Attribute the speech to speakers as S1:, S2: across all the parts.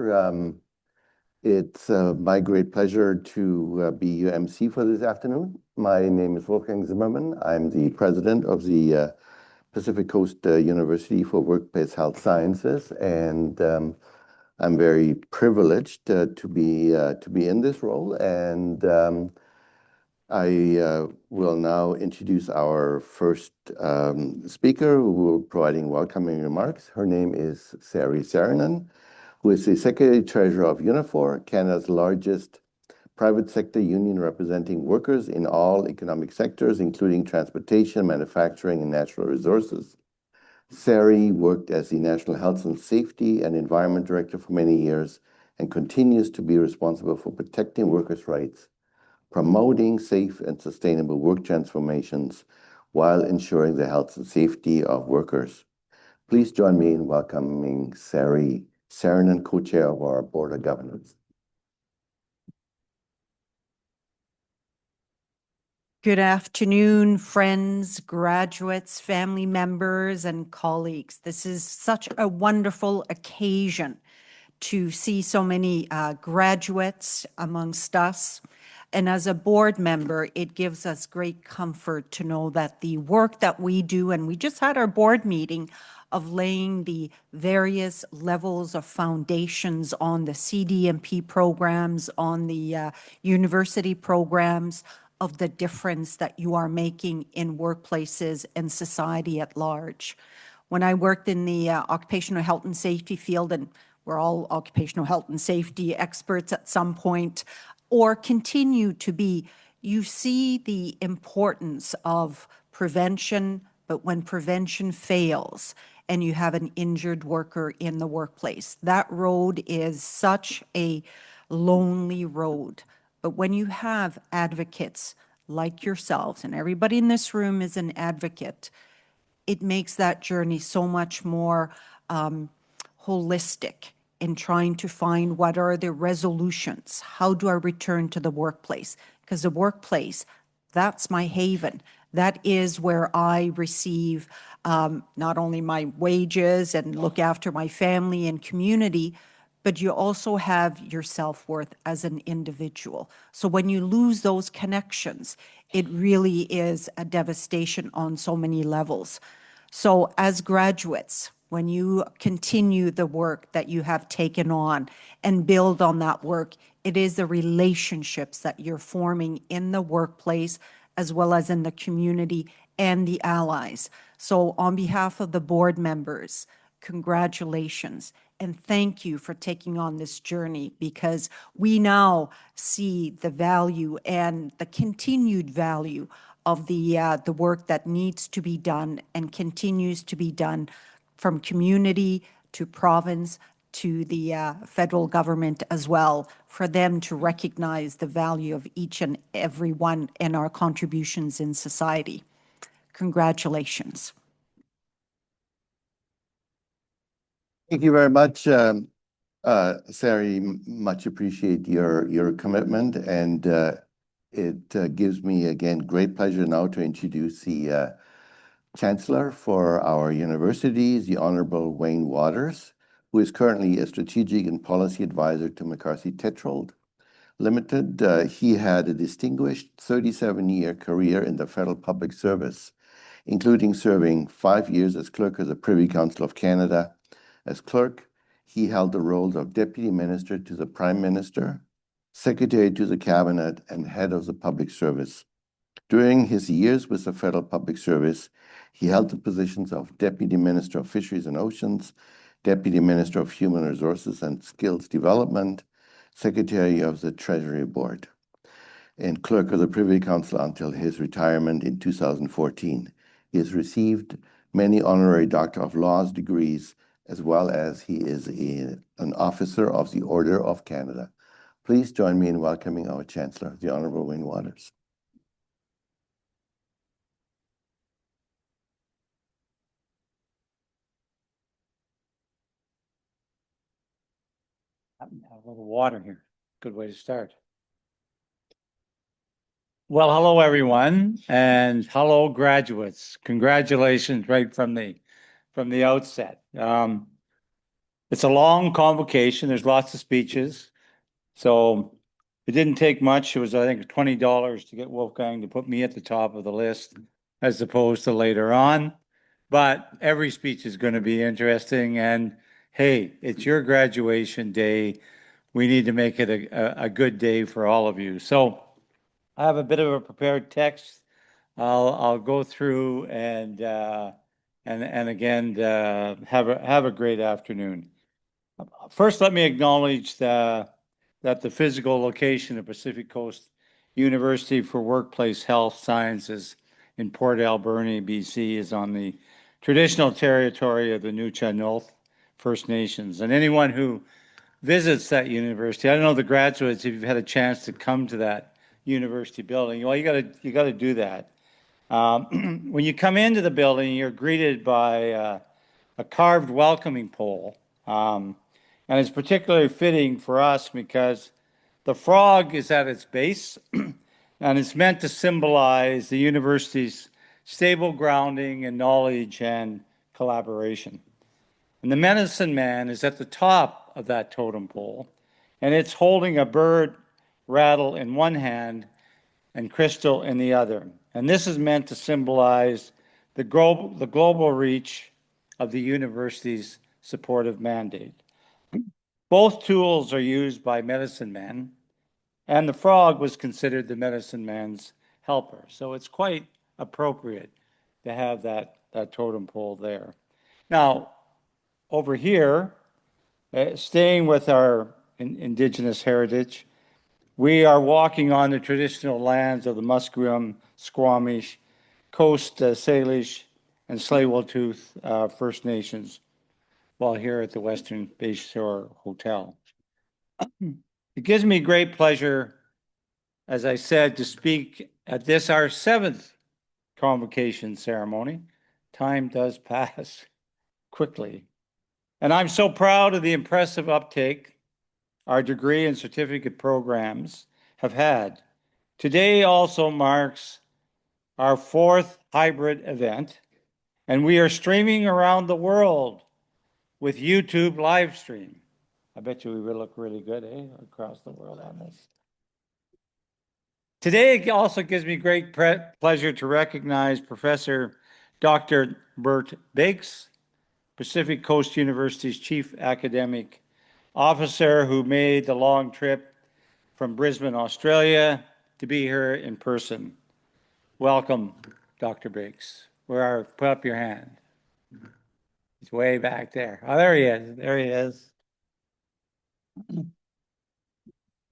S1: Chancellor. It's my great pleasure to be your MC for this afternoon. My name is Wolfgang Zimmermann. I'm the president of the Pacific Coast University for Workplace Health Sciences, and I'm very privileged to be in this role. And I will now introduce our first speaker who will be providing welcoming remarks. Her name is Sari Saarinen, who is the Secretary Treasurer of Unifor, Canada's largest private sector union representing workers in all economic sectors, including transportation, manufacturing, and natural resources. Sari worked as the National Health and Safety and Environment Director for many years and continues to be responsible for protecting workers' rights, promoting safe and sustainable work transformations while ensuring the health and safety of workers. Please join me in welcoming Sari Saarinen, co-chair of our Board of Governors.
S2: Good afternoon, friends, graduates, family members, and colleagues. This is such a wonderful occasion to see so many graduates amongst us. And as a board member, it gives us great comfort to know that the work that we do, and we just had our board meeting of laying the various levels of foundations on the CDMP programs, on the university programs, of the difference that you are making in workplaces and society at large. When I worked in the occupational health and safety field, and we're all occupational health and safety experts at some point, or continue to be, you see the importance of prevention, but when prevention fails and you have an injured worker in the workplace, that road is such a lonely road. But when you have advocates like yourselves, and everybody in this room is an advocate, it makes that journey so much more holistic in trying to find what are the resolutions. How do I return to the workplace? Because the workplace, that's my haven. That is where I receive not only my wages and look after my family and community, but you also have your self-worth as an individual. So when you lose those connections, it really is a devastation on so many levels. So as graduates, when you continue the work that you have taken on and build on that work, it is the relationships that you're forming in the workplace as well as in the community and the allies. So on behalf of the board members, congratulations. And thank you for taking on this journey, because we now see the value and the continued value of the work that needs to be done and continues to be done from community to province to the federal government as well, for them to recognize the value of each and every one and our contributions in society. Congratulations.
S1: Thank you very much, Sari. Much appreciate your commitment, and it gives me again great pleasure now to introduce the Chancellor for our universities, the Honorable Wayne Waters, who is currently a strategic and policy advisor to McCarthy Tétrault Limited. He had a distinguished 37-year career in the federal public service, including serving 5 years as clerk of the Privy Council of Canada. As clerk, he held the roles of Deputy Minister to the Prime Minister, Secretary to the Cabinet, and Head of the Public Service. During his years with the Federal Public Service, he held the positions of Deputy Minister of Fisheries and Oceans, Deputy Minister of Human Resources and Skills Development, Secretary of the Treasury Board, and Clerk of the Privy Council until his retirement in 2014. He has received many honorary Doctor of Laws degrees, as well as he is an officer of the Order of Canada. Please join me in welcoming our Chancellor, the Honorable Wayne Waters.
S3: Have a little water here. Good way to start. Well, hello, everyone, and hello, graduates. Congratulations right from the outset. It's a long convocation. There's lots of speeches. So it didn't take much. It was, I think, $20 to get Wolfgang to put me at the top of the list as opposed to later on. But every speech is going to be interesting. And hey, it's your graduation day. We need to make it a good day for all of you. So I have a bit of a prepared text. I'll go through and again have a great afternoon. First, let me acknowledge that the physical location of Pacific Coast University for Workplace Health Sciences in Port Alberni, BC, is on the traditional territory of the Nuu-chah-nulth First Nations. And anyone who visits that university, I don't know the graduates, if you've had a chance to come to that university building, well, you got to do that. When you come into the building, you're greeted by a carved welcoming pole. And it's particularly fitting for us because the frog is at its base and it's meant to symbolize the university's stable grounding and knowledge and collaboration. And the medicine man is at the top of that totem pole, and it's holding a bird rattle in one hand and crystal in the other. And this is meant to symbolize the global reach of the university's supportive mandate. Both tools are used by medicine men, and the frog was considered the medicine man's helper. So it's quite appropriate to have that totem pole there. Now, over here, staying with our Indigenous heritage, we are walking on the traditional lands of the Musqueam, Squamish, Coast Salish, and Tsleil-Waututh First Nations while here at the Western Bayshore Hotel. It gives me great pleasure, as I said, to speak at this, our 7th convocation ceremony. Time does pass quickly. And I'm so proud of the impressive uptake our degree and certificate programs have had. Today also marks our 4th hybrid event, and we are streaming around the world with YouTube live stream. I bet you we would look really good, across the world on this. Today, it also gives me great pleasure to recognize Professor Dr. Bert Bakes, Pacific Coast University's Chief Academic Officer, who made the long trip from Brisbane, Australia, to be here in person. Welcome, Dr. Bakes. Put up your hand. He's way back there. Oh, there he is. There he is.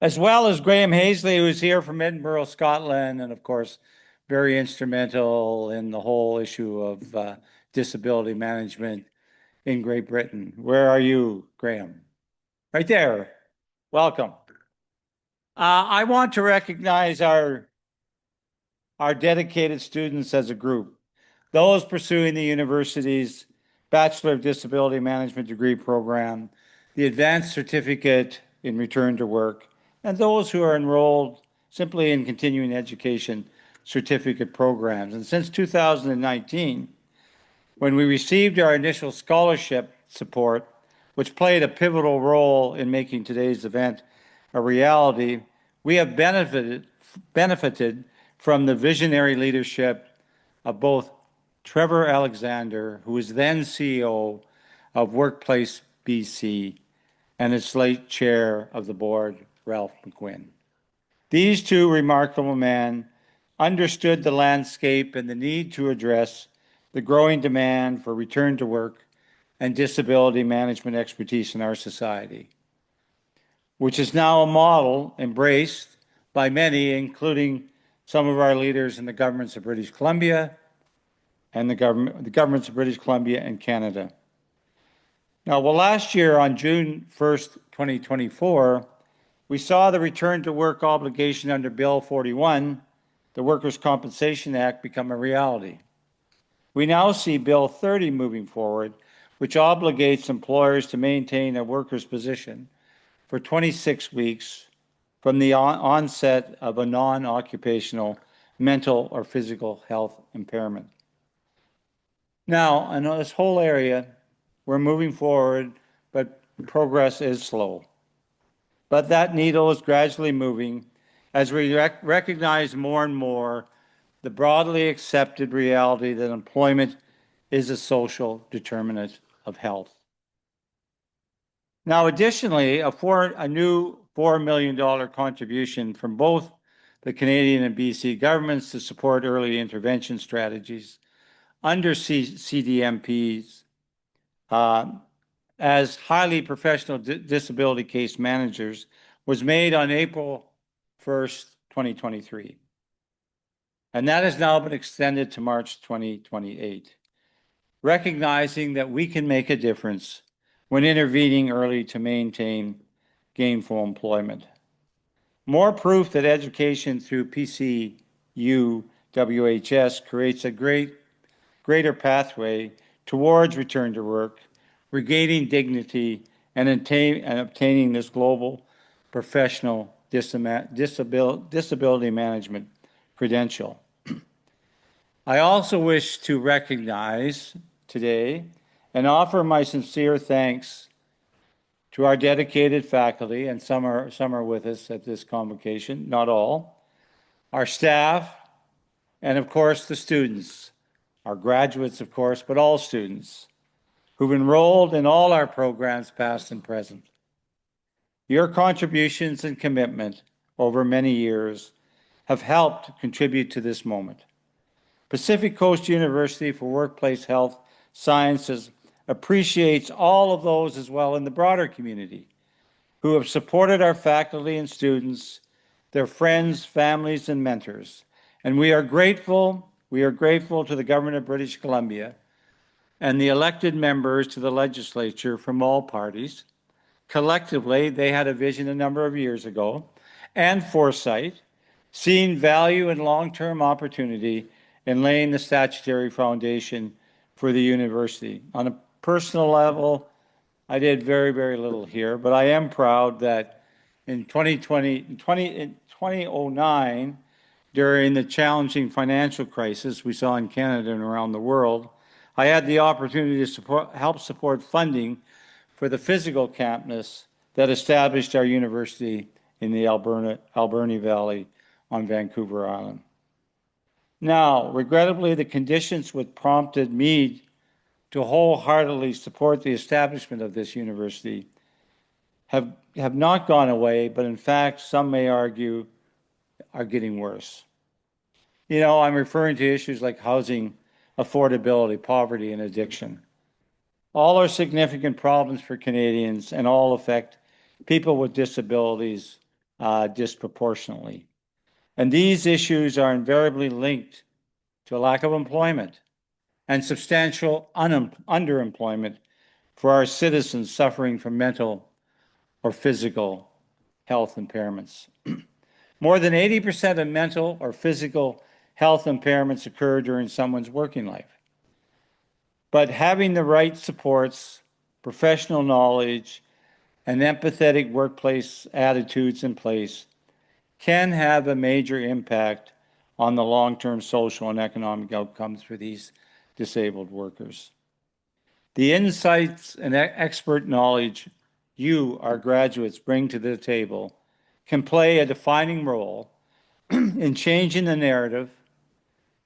S3: As well as Graham Hazley, who's here from Edinburgh, Scotland, and of course, very instrumental in the whole issue of disability management in Great Britain. Where are you, Graham? Right there. Welcome. I want to recognize our dedicated students as a group, those pursuing the university's Bachelor of Disability Management degree program, the Advanced Certificate in Return to Work, and those who are enrolled simply in continuing education certificate programs. And since 2019, when we received our initial scholarship support, which played a pivotal role in making today's event a reality, we have benefited from the visionary leadership of both Trevor Alexander, who was then CEO of Workplace BC, and its late chair of the board, Ralph McQuinn. These two remarkable men understood the landscape and the need to address the growing demand for return to work and disability management expertise in our society, which is now a model embraced by many, including some of our leaders in the governments of British Columbia and the governments of British Columbia and Canada. Now, well, last year on June 1st, 2024, we saw the return to work obligation under Bill 41, the Workers' Compensation Act, become a reality. We now see Bill 30 moving forward, which obligates employers to maintain a worker's position for 26 weeks from the onset of a non-occupational mental or physical health impairment. Now, I know this whole area, we're moving forward, but progress is slow. But that needle is gradually moving as we recognize more and more the broadly accepted reality that employment is a social determinant of health. Now, additionally, a new $4 million contribution from both the Canadian and BC governments to support early intervention strategies under CDMPs as highly professional disability case managers was made on April 1st, 2023. And that has now been extended to March 2028, recognizing that we can make a difference when intervening early to maintain gainful employment. More proof that education through PCU WHS creates a greater pathway towards return to work, regaining dignity, and obtaining this global professional disability management credential. I also wish to recognize today and offer my sincere thanks to our dedicated faculty, and some are with us at this convocation, not all, our staff, and of course the students, our graduates, of course, but all students who've enrolled in all our programs, past and present. Your contributions and commitment over many years have helped contribute to this moment. Pacific Coast University for Workplace Health Sciences appreciates all of those as well in the broader community who have supported our faculty and students, their friends, families, and mentors. And we are grateful to the Government of British Columbia and the elected members to the legislature from all parties. Collectively, they had a vision a number of years ago and foresight, seeing value and long-term opportunity in laying the statutory foundation for the university. On a personal level, I did very, very little here, but I am proud that in 2009, during the challenging financial crisis we saw in Canada and around the world, I had the opportunity to help support funding for the physical campus that established our university in the Alberni Valley on Vancouver Island. Now, regrettably, the conditions which prompted me to wholeheartedly support the establishment of this university have not gone away, but in fact, some may argue, are getting worse. You know, I'm referring to issues like housing affordability, poverty, and addiction. All are significant problems for Canadians and all affect people with disabilities disproportionately. And these issues are invariably linked to a lack of employment and substantial underemployment for our citizens suffering from mental or physical health impairments. More than 80% of mental or physical health impairments occur during someone's working life. But having the right supports, professional knowledge, and empathetic workplace attitudes in place can have a major impact on the long-term social and economic outcomes for these disabled workers. The insights and expert knowledge you, our graduates, bring to the table can play a defining role in changing the narrative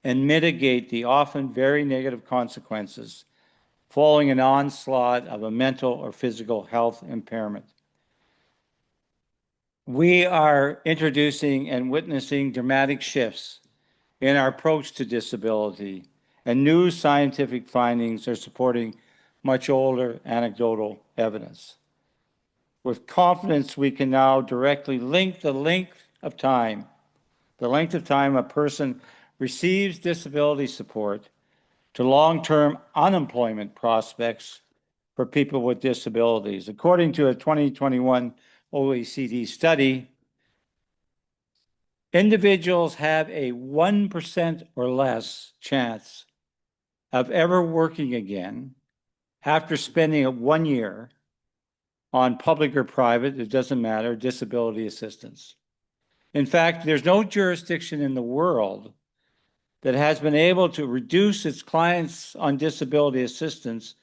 S3: and mitigate the often very negative consequences following an onslaught of a mental or physical health impairment. We are introducing and witnessing dramatic shifts in our approach to disability, and new scientific findings are supporting much older anecdotal evidence. With confidence, we can now directly link the length of time a person receives disability support to long-term unemployment prospects for people with disabilities. According to a 2021 OECD study, individuals have a 1% or less chance of ever working again after spending 1 year on public or private, it doesn't matter, disability assistance. In fact, there's no jurisdiction in the world that has been able to reduce its clients on disability assistance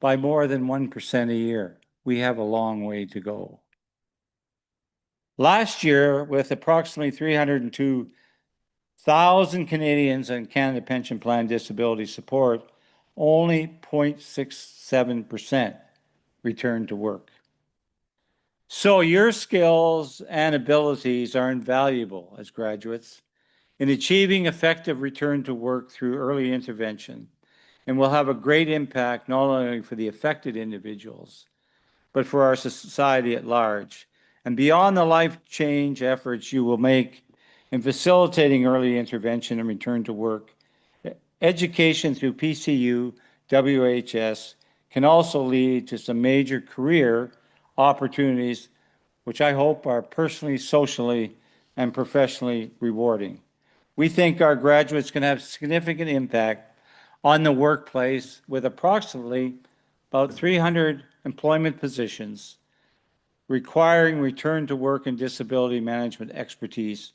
S3: by more than 1% a year. we have a long way to go. Last year, with approximately 302,000 Canadians on Canada Pension Plan disability support, only 0.67% returned to work. So your skills and abilities are invaluable as graduates in achieving effective return to work through early intervention, and will have a great impact not only for the affected individuals, but for our society at large. And beyond the life change efforts you will make in facilitating early intervention and return to work, education through PCU WHS can also lead to some major career opportunities, which I hope are personally, socially, and professionally rewarding. We think our graduates can have significant impact on the workplace with approximately about 300 employment positions requiring return to work and disability management expertise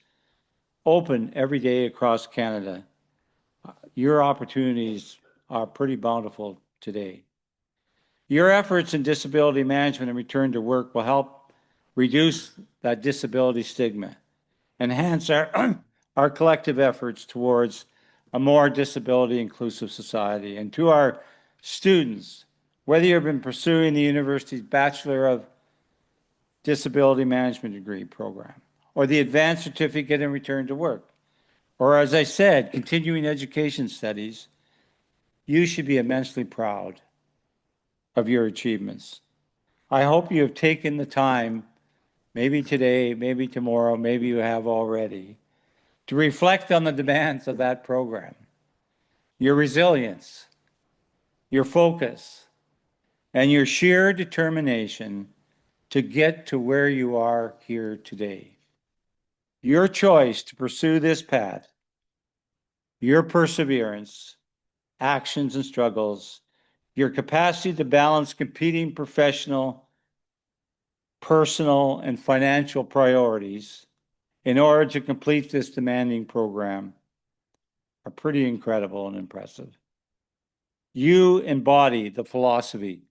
S3: open every day across Canada. Your opportunities are pretty bountiful today. Your efforts in disability management and return to work will help reduce that disability stigma, enhance our collective efforts towards a more disability inclusive society. And to our students, whether you've been pursuing the university's Bachelor of Disability Management degree program, or the Advanced Certificate in Return to Work, or as I said, continuing education studies, you should be immensely proud of your achievements. I hope you have taken the time, maybe today, maybe tomorrow, maybe you have already, to reflect on the demands of that program, your resilience, your focus, and your sheer determination to get to where you are here today. Your choice to pursue this path, your perseverance, actions and struggles, your capacity to balance competing professional, personal, and financial priorities in order to complete this demanding program are pretty incredible and impressive. You embody the philosophy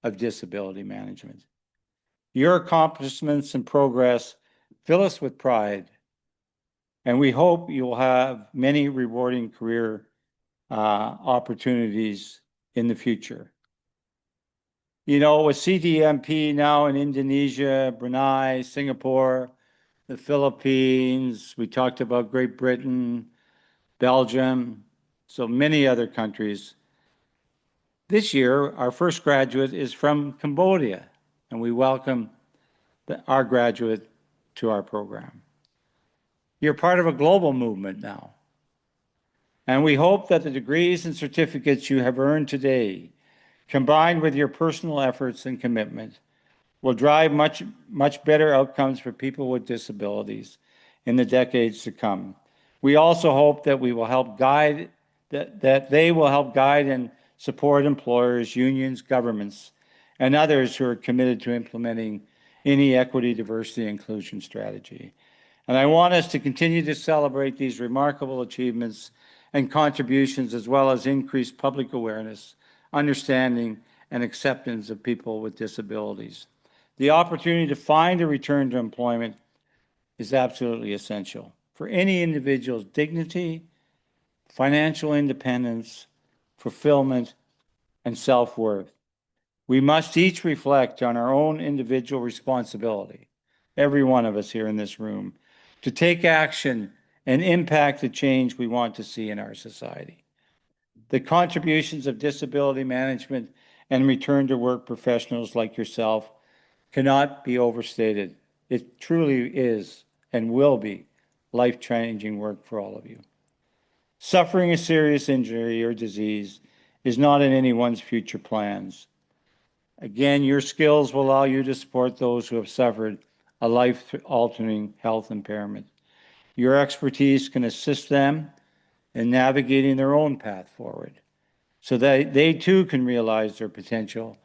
S3: of disability management. Your accomplishments and progress fill us with pride, and we hope you will have many rewarding career opportunities in the future. You know, with CDMP now in Indonesia, Brunei, Singapore, the Philippines, we talked about Great Britain, Belgium, so many other countries. This year, our first graduate is from Cambodia, and we welcome our graduate to our program. You're part of a global movement now, and we hope that the degrees and certificates you have earned today, combined with your personal efforts and commitment, will drive much better outcomes for people with disabilities in the decades to come. We also hope that we will help guide, that they will help guide and support employers, unions, governments, and others who are committed to implementing any equity, diversity, inclusion strategy. And I want us to continue to celebrate these remarkable achievements and contributions, as well as increase public awareness, understanding, and acceptance of people with disabilities. The opportunity to find a return to employment is absolutely essential for any individual's dignity, financial independence, fulfillment, and self-worth. We must each reflect on our own individual responsibility, every one of us here in this room, to take action and impact the change we want to see in our society. The contributions of disability management and return to work professionals like yourself cannot be overstated. It truly is and will be life-changing work for all of you. Suffering a serious injury or disease is not in anyone's future plans. Again, your skills will allow you to support those who have suffered a life-altering health impairment. Your expertise can assist them in navigating their own path forward so that they too can realize their potential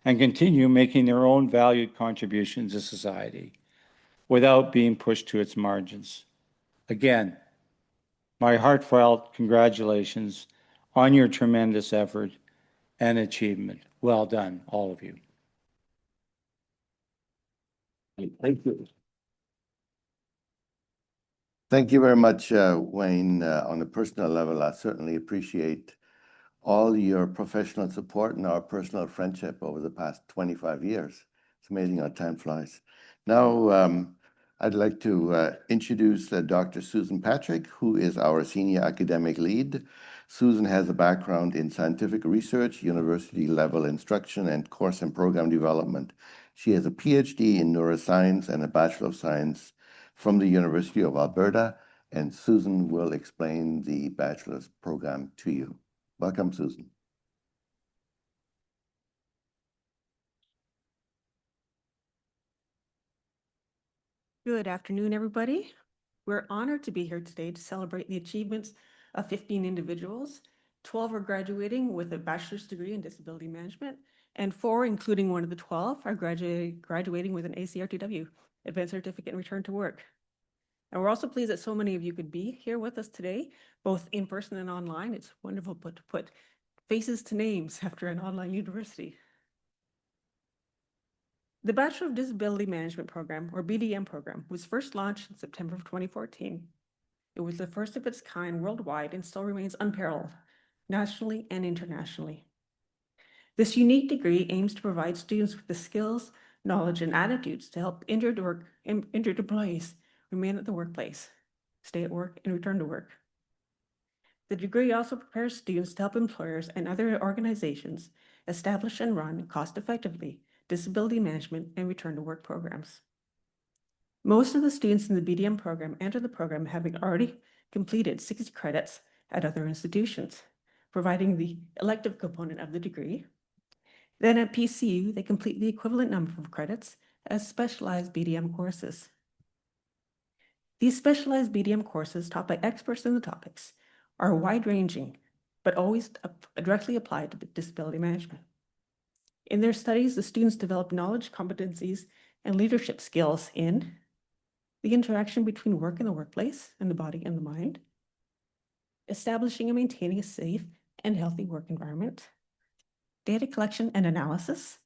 S3: and continue making their own valued contributions to society without being pushed to its margins. Again, my heartfelt congratulations on your tremendous effort and achievement. Well done, all of you.
S1: Thank you. Thank you very much, Wayne. On a personal level, I certainly appreciate all your professional support and our personal friendship over the past 25 years. It's amazing how time flies. Now, I'd like to introduce Dr. Susan Patrick, who is our senior academic lead. Susan has a background in scientific research, university level instruction, and course and program development. She has a PhD in neuroscience and a Bachelor of Science from the University of Alberta, and Susan will explain the bachelor's program to you. Welcome, Susan.
S4: Good afternoon, everybody. We're honored to be here today to celebrate the achievements of 15 individuals. 12 are graduating with a bachelor's degree in disability management, and 4, including one of the 12, are graduating with an ACRTW, Advanced Certificate in Return to Work. And we're also pleased that so many of you could be here with us today, both in person and online. It's wonderful to put faces to names after an online university. The Bachelor of Disability Management program, or BDM program, was first launched in September of 2014. It was the first of its kind worldwide and still remains unparalleled, nationally and internationally. This unique degree aims to provide students with the skills, knowledge, and attitudes to help injured employees remain at the workplace, stay at work, and return to work. The degree also prepares students to help employers and other organizations establish and run cost-effectively disability management and return to work programs. Most of the students in the BDM program enter the program having already completed 60 credits at other institutions, providing the elective component of the degree. Then at PCU, they complete the equivalent number of credits as specialized BDM courses. These specialized BDM courses, taught by experts in the topics, are wide-ranging, but always directly applied to disability management. In their studies, the students develop knowledge, competencies, and leadership skills in the interaction between work and the workplace and the body and the mind, establishing and maintaining a safe and healthy work environment, data collection and analysis,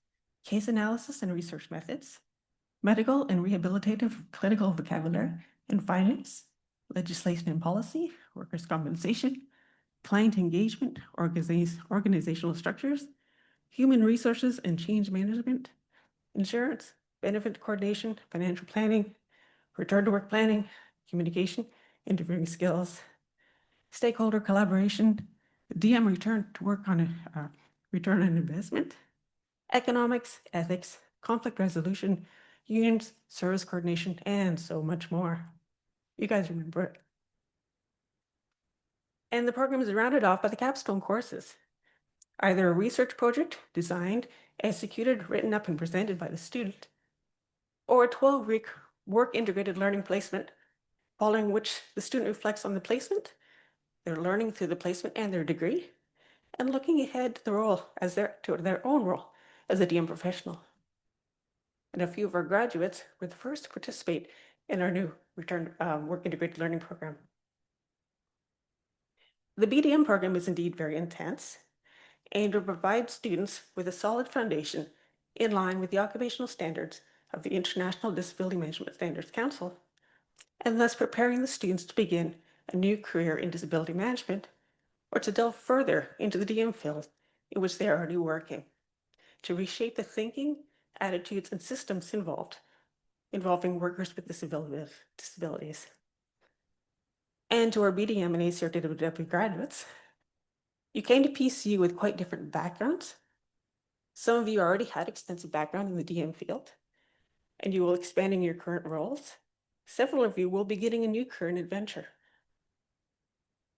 S4: case analysis and research methods, medical and rehabilitative clinical vocabulary and finance, legislation and policy, workers' compensation, client engagement, organizational structures, human resources and change management, insurance, benefit coordination, financial planning, return to work planning, communication, interviewing skills, stakeholder collaboration, DM return to work on a return on investment, economics, ethics, conflict resolution, unions, service coordination, and so much more. You guys remember it. And the program is rounded off by the capstone courses, either a research project designed, executed, written up, and presented by the student, or a 12-week work integrated learning placement, following which the student reflects on the placement, their learning through the placement and their degree, and looking ahead to their own role as a DM professional. And a few of our graduates were the first to participate in our new return work integrated learning program. The BDM program is indeed very intense, aimed to provide students with a solid foundation in line with the occupational standards of the International Disability Management Standards Council, and thus preparing the students to begin a new career in disability management or to delve further into the DM field in which they are already working, to reshape the thinking, attitudes, and systems involving workers with disabilities. And to our BDM and ACRTW graduates, you came to PCU with quite different backgrounds. Some of you already had extensive background in the DM field, and you will expand in your current roles. Several of you will be getting a new career and adventure.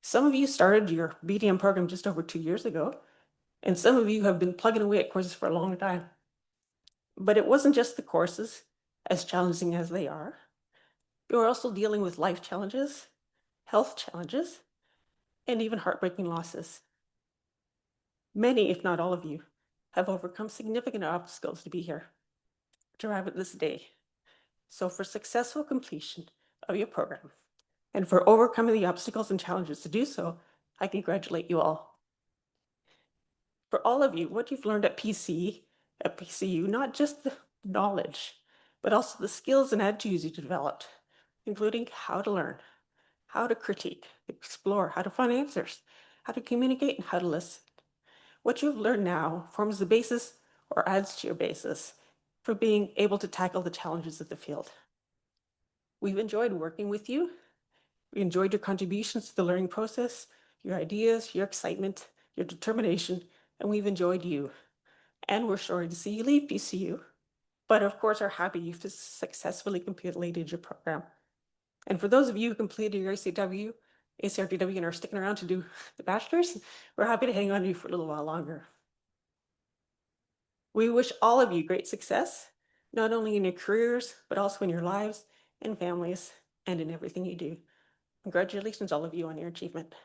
S4: Some of you started your BDM program just over 2 years ago, and some of you have been plugging away at courses for a long time. But it wasn't just the courses, as challenging as they are. You are also dealing with life challenges, health challenges, and even heartbreaking losses. Many, if not all of you, have overcome significant obstacles to be here, to arrive at this day. So for successful completion of your program, and for overcoming the obstacles and challenges to do so, I congratulate you all. For all of you, what you've learned at PCU, not just the knowledge, but also the skills and attitudes you developed, including how to learn, how to critique, explore, how to find answers, how to communicate, and how to listen. What you've learned now forms the basis or adds to your basis for being able to tackle the challenges of the field. We've enjoyed working with you. We enjoyed your contributions to the learning process, your ideas, your excitement, your determination, and we've enjoyed you. And we're sorry to see you leave PCU, but of course are happy you've successfully completed your program. And for those of you who completed your ACRDW and are sticking around to do the bachelor's, we're happy to hang on to you for a little while longer. We wish all of you great success, not only in your careers, but also in your lives and families and in everything you do. Congratulations, all of you, on your achievement.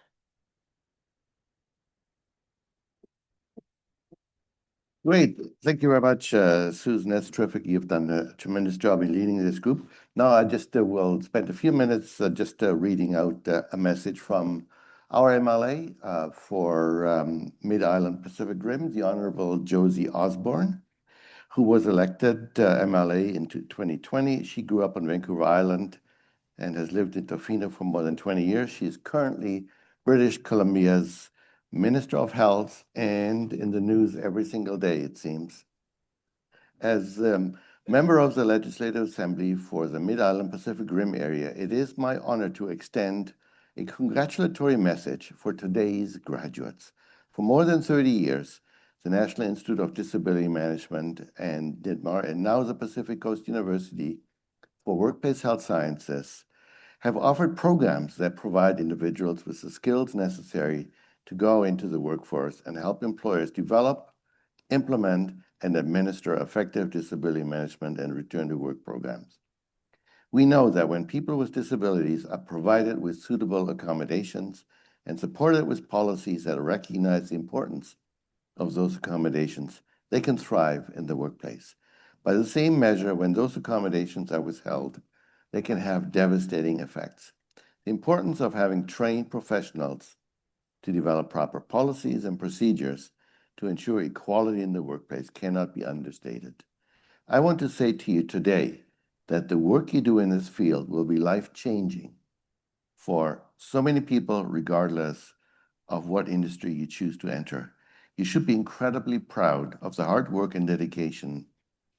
S1: Great. Thank you very much, Susan. That's terrific. You've done a tremendous job in leading this group. Now, I just will spend a few minutes just reading out a message from our MLA for Mid-Island Pacific Rim, the Honorable Josie Osborne, who was elected MLA in 2020. She grew up on Vancouver Island and has lived in Tofino for more than 20 years. She is currently British Columbia's Minister of Health and in the news every single day, it seems. As member of the Legislative Assembly for the Mid-Island Pacific Rim area, it is my honor to extend a congratulatory message for today's graduates. For more than 30 years, the National Institute of Disability Management and NIDMAR, and now the Pacific Coast University for Workplace Health Sciences, have offered programs that provide individuals with the skills necessary to go into the workforce and help employers develop, implement, and administer effective disability management and return to work programs. We know that when people with disabilities are provided with suitable accommodations and supported with policies that recognize the importance of those accommodations, they can thrive in the workplace. By the same measure, when those accommodations are withheld, they can have devastating effects. The importance of having trained professionals to develop proper policies and procedures to ensure equality in the workplace cannot be understated. I want to say to you today that the work you do in this field will be life-changing for so many people, regardless of what industry you choose to enter. You should be incredibly proud of the hard work and dedication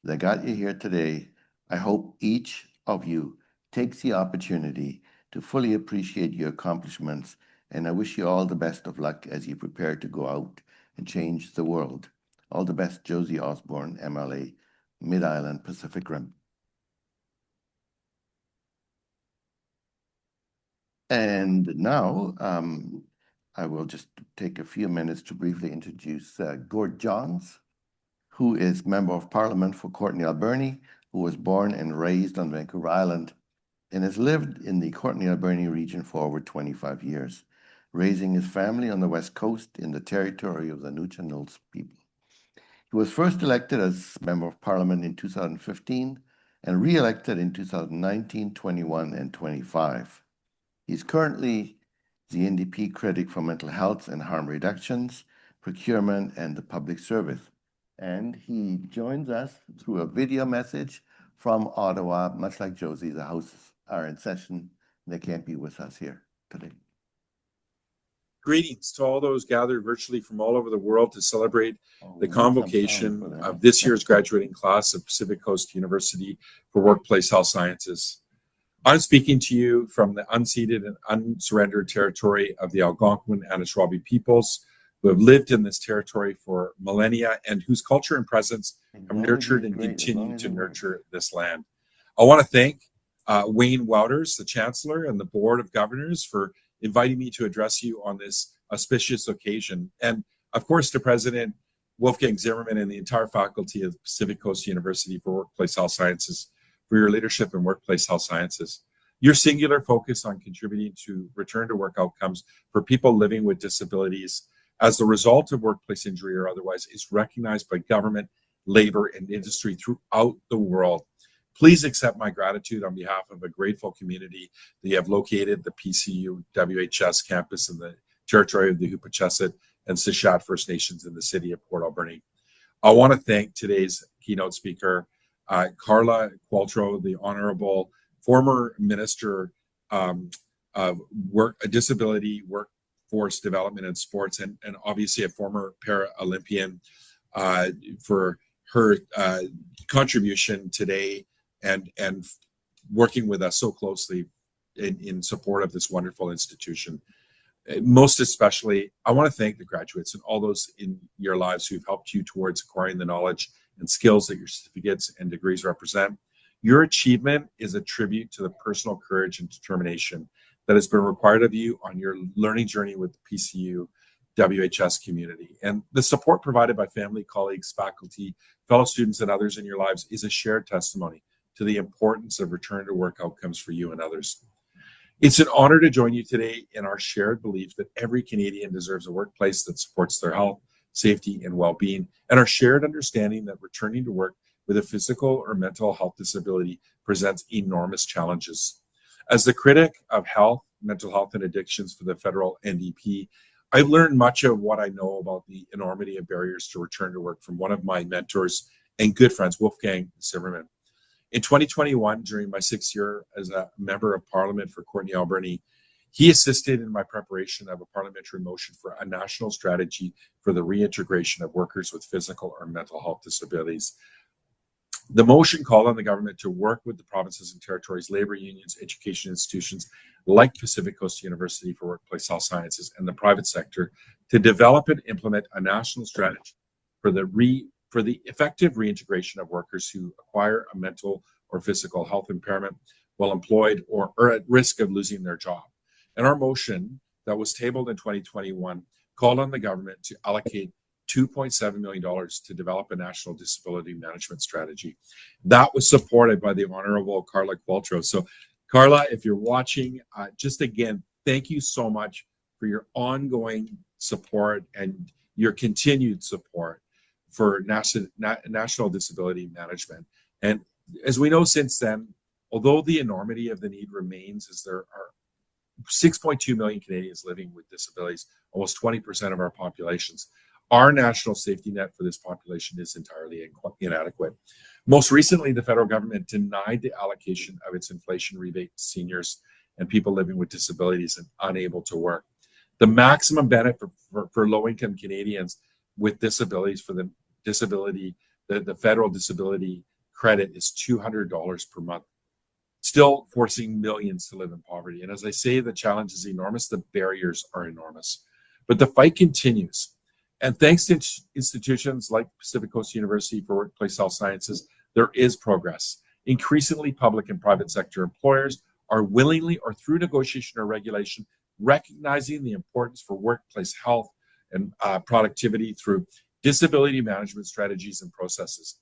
S1: that got you here today. I hope each of you takes the opportunity to fully appreciate your accomplishments, and I wish you all the best of luck as you prepare to go out and change the world. All the best, Josie Osborne, MLA, Mid-Island Pacific Rim. And now, I will just take a few minutes to briefly introduce Gord Johns, who is Member of Parliament for Courtenay Alberni, who was born and raised on Vancouver Island and has lived in the Courtenay Alberni region for over 25 years, raising his family on the West Coast in the territory of the Nuu-chah-nulth people. He was first elected as Member of Parliament in 2015 and re-elected in 2019, 21, and 25. He's currently the NDP critic for mental health and harm reductions, procurement, and the public service. And he joins us through a video message from Ottawa. Much like Josie, the houses are in session. They can't be with us here today.
S5: Greetings to all those gathered virtually from all over the world to celebrate the convocation of this year's graduating class of Pacific Coast University for Workplace Health Sciences. I'm speaking to you from the unceded and unsurrendered territory of the Algonquin and Anishinaabe peoples who have lived in this territory for millennia and whose culture and presence have nurtured and continue to nurture this land. I want to thank Wayne Wouters, the Chancellor, and the Board of Governors for inviting me to address you on this auspicious occasion. And of course, to President Wolfgang Zimmerman and the entire faculty of Pacific Coast University for Workplace Health Sciences for your leadership in workplace health sciences. Your singular focus on contributing to return to work outcomes for people living with disabilities as the result of workplace injury or otherwise is recognized by government, labor, and industry throughout the world. Please accept my gratitude on behalf of a grateful community that you have located the PCU WHS campus in the territory of the Huipachesset and Sishat First Nations in the city of Port Alberni. I want to thank today's keynote speaker, Carla Qualtrough, the Honorable former Minister of Disability, Workforce Development and Sports, and obviously a former Paralympian, for her contribution today and working with us so closely in support of this wonderful institution. Most especially, I want to thank the graduates and all those in your lives who've helped you towards acquiring the knowledge and skills that your certificates and degrees represent. Your achievement is a tribute to the personal courage and determination that has been required of you on your learning journey with the PCU WHS community. And the support provided by family, colleagues, faculty, fellow students, and others in your lives is a shared testimony to the importance of return to work outcomes for you and others. It's an honor to join you today in our shared belief that every Canadian deserves a workplace that supports their health, safety, and well-being, and our shared understanding that returning to work with a physical or mental health disability presents enormous challenges. As the critic of health, mental health, and addictions for the federal NDP, I've learned much of what I know about the enormity of barriers to return to work from one of my mentors and good friends, Wolfgang Zimmerman. In 2021, during my 6th year as a member of Parliament for Courtenay Alberni, he assisted in my preparation of a parliamentary motion for a national strategy for the reintegration of workers with physical or mental health disabilities. The motion called on the government to work with the provinces and territories, labor unions, education institutions like Pacific Coast University for Workplace Health Sciences, and the private sector to develop and implement a national strategy for the effective reintegration of workers who acquire a mental or physical health impairment while employed or are at risk of losing their job. And our motion that was tabled in 2021 called on the government to allocate $2.7 million to develop a national disability management strategy. That was supported by the Honorable Carla Qualtrough. So Carla, if you're watching, just again, thank you so much for your ongoing support and your continued support for national disability management. And as we know since then, although the enormity of the need remains, as there are 6.2 million Canadians living with disabilities, almost 20% of our populations, our national safety net for this population is entirely inadequate. Most recently, the federal government denied the allocation of its inflation rebate to seniors and people living with disabilities and unable to work. The maximum benefit for low-income Canadians with disabilities for the federal disability credit is $200 per month, still forcing millions to live in poverty. And as I say, the challenge is enormous, the barriers are enormous. But the fight continues. And thanks to institutions like Pacific Coast University for Workplace Health Sciences, there is progress. Increasingly, public and private sector employers are willingly or through negotiation or regulation recognizing the importance for workplace health and productivity through disability management strategies and processes.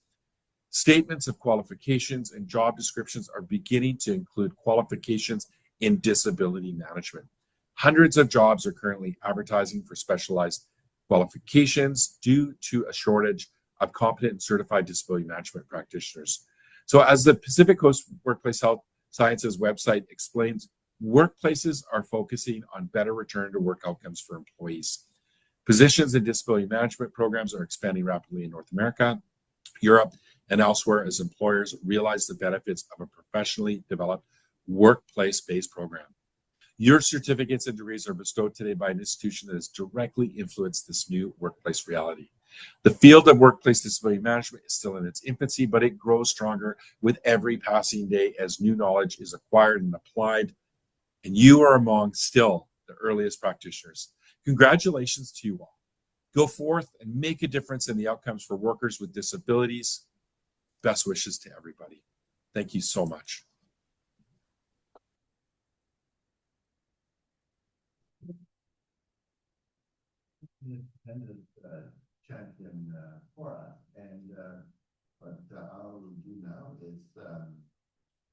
S5: Statements of qualifications and job descriptions are beginning to include qualifications in disability management. Hundreds of jobs are currently advertising for specialized qualifications due to a shortage of competent and certified disability management practitioners. So as the Pacific Coast Workplace Health Sciences website explains, workplaces are focusing on better return to work outcomes for employees. Positions in disability management programs are expanding rapidly in North America, Europe, and elsewhere as employers realize the benefits of a professionally developed workplace-based program. Your certificates and degrees are bestowed today by an institution that has directly influenced this new workplace reality. The field of workplace disability management is still in its infancy, but it grows stronger with every passing day as new knowledge is acquired and applied. And you are among still the earliest practitioners. Congratulations to you all. Go forth and make a difference in the outcomes for workers with disabilities. Best wishes to everybody. Thank you so much.
S1: Independent champion for us, and what I'll do now is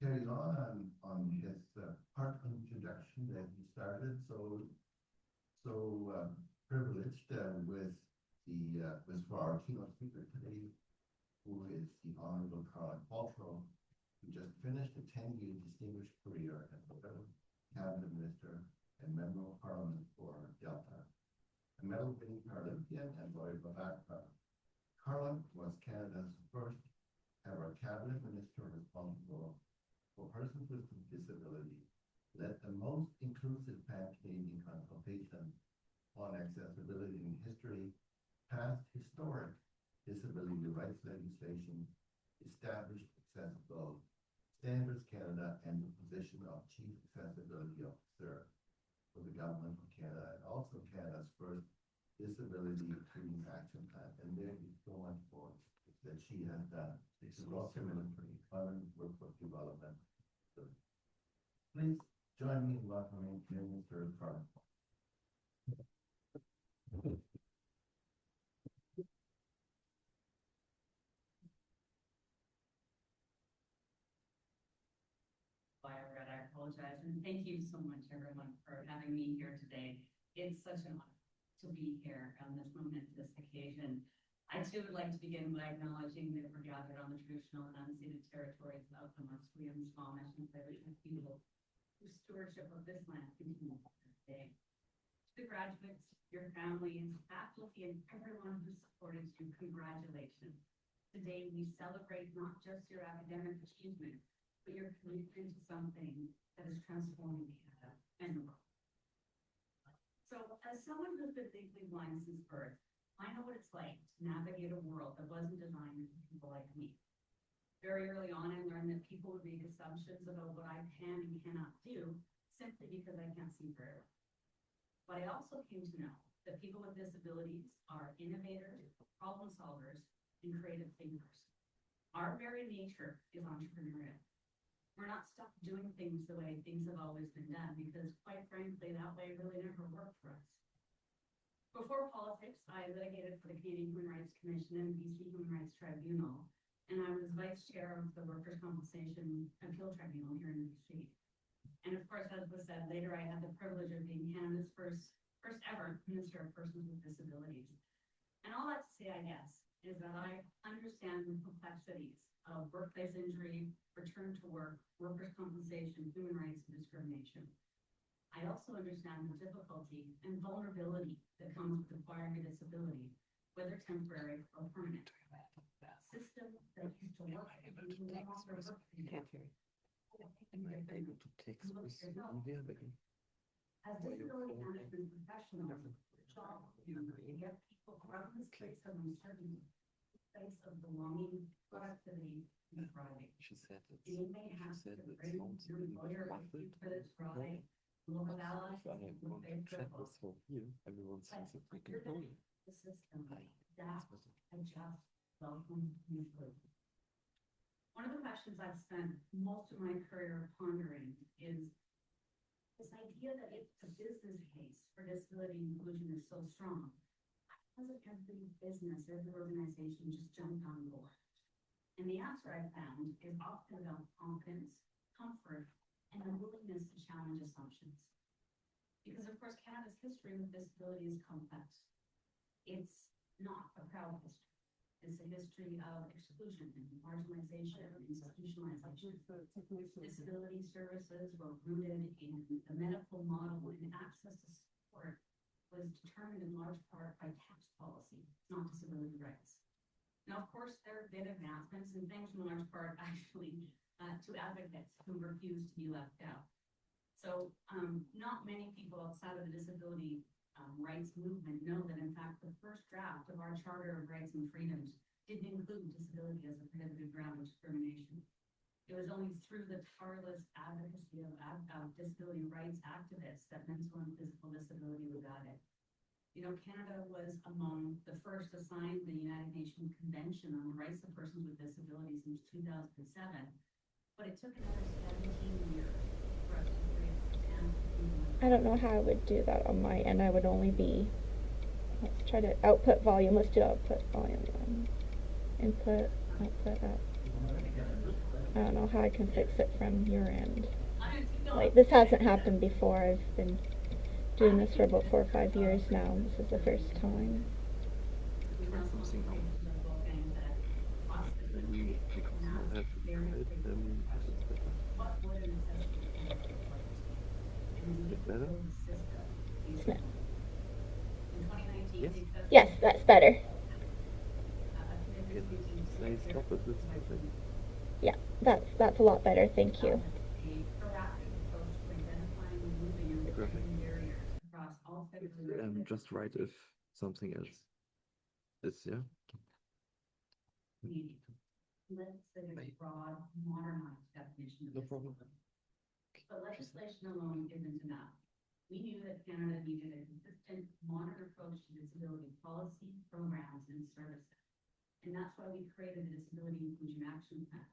S1: carry on his part introduction that he started. So privileged with for our keynote speaker today, who is the Honorable Carla Qualtrough, who just finished a 10-year distinguished career as a federal cabinet minister and member of Parliament for Delta, a medal-winning Paralympian and volleyball background. Carla was Canada's first ever cabinet with Disability led the most inclusive pan-Canadian consultation on accessibility in history, passed historic disability rights legislation, established Accessible Standards Canada and the position of Chief Accessibility Officer for the Government of Canada, and also Canada's first Disability Inclusion Action Plan. And there is so much more that she has done. This is also military, current workforce development. So please join me in welcoming Mr. Carter.
S6: I apologize, and thank you so much, everyone, for having me here today. It's such an honor to be here on this momentous occasion. I too would like to begin by acknowledging that we're gathered on the traditional and unceded territories of the Musqueam, Squamish, and Tsleil-Waututh people, whose stewardship of this land continues today. To the graduates, your families, faculty, and everyone who supported you, congratulations. Today, we celebrate not just your academic achievement, but your commitment to something that is transforming Canada and the world. So, as someone who's been legally blind since birth, I know what it's like to navigate a world that wasn't designed for people like me. Very early on, I learned that people would make assumptions about what I can and cannot do simply because I can't see very well. But I also came to know that people with disabilities are innovators, problem solvers, and creative thinkers. Our very nature is entrepreneurial. We're not stuck doing things the way things have always been done, because quite frankly, that way really never worked for us. Before politics, I litigated for the Canadian Human Rights Commission and BC Human Rights Tribunal, and I was vice chair of the Workers' Compensation Appeal Tribunal here in BC. And of course, as was said later, I had the privilege of being Canada's first ever Minister of Persons with Disabilities. And all that to say, I guess, is that I understand the complexities of workplace injury, return to work, workers' compensation, human rights, and discrimination. I also understand the difficulty and vulnerability that comes with acquiring a disability, whether temporary or permanent. System that used to work for you no longer work for you. As disability management professionals, job, we have people from this place of uncertainty, place of belonging, productivity, and thriving. You may have to bring your lawyer with you for this ride, local allies, and faithful. But you're the system, adapt, adjust, welcome, and improve. One of the questions I've spent most of my career pondering is this idea that if the business case for disability inclusion is so strong, why doesn't every business, every organization just jump on board? And the answer I found is often about confidence, comfort, and the willingness to challenge assumptions. Because of course, Canada's history with disability is complex. It's not a proud history. It's a history of exclusion and marginalization and institutionalization. Disability services were rooted in the medical model, and access to support was determined in large part by tax policy, not disability rights. Now, of course, there have been advancements and thanks in large part actually to advocates who refuse to be left out. So not many people outside of the disability rights movement know that in fact the first draft of our Charter of Rights and Freedoms didn't include disability as a prohibited ground of discrimination. It was only through the tireless advocacy of disability rights activists that mental and physical disability was added. You know, Canada was among the first to sign the United Nations Convention on the Rights of Persons with Disabilities in 2007, but it took another 17 years for us to create substantial.
S7: I don't know how I would do that on my end. I would only be, let's try to output volume. Let's do output volume. Input, output up. I don't know how I can fix it from your end. Like, this hasn't happened before. I've been doing this for about 4 or 5 years now. This is the first time. Yes, that's better. Yeah, that's a lot better. Thank you.
S8: just write if something else is, yeah.
S6: Let's say a broad, modernized definition of
S8: No problem.
S6: disability. But legislation alone isn't enough. We knew that Canada needed a consistent, modern approach to disability policy, programs, and services. And that's why we created the Disability Inclusion Action Plan,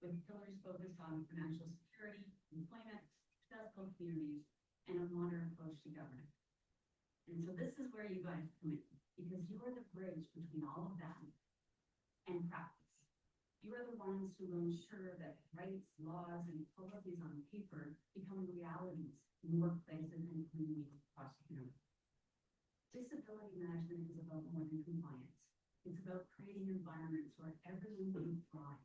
S6: with pillars focused on financial security, employment, accessible communities, and a modern approach to governance. And so this is where you guys come in, because you are the bridge between all of that and practice. You are the ones who will ensure that rights, laws, and policies on paper become realities in workplaces and communities across Canada. Disability management is about more than compliance. It's about creating environments where everyone can thrive.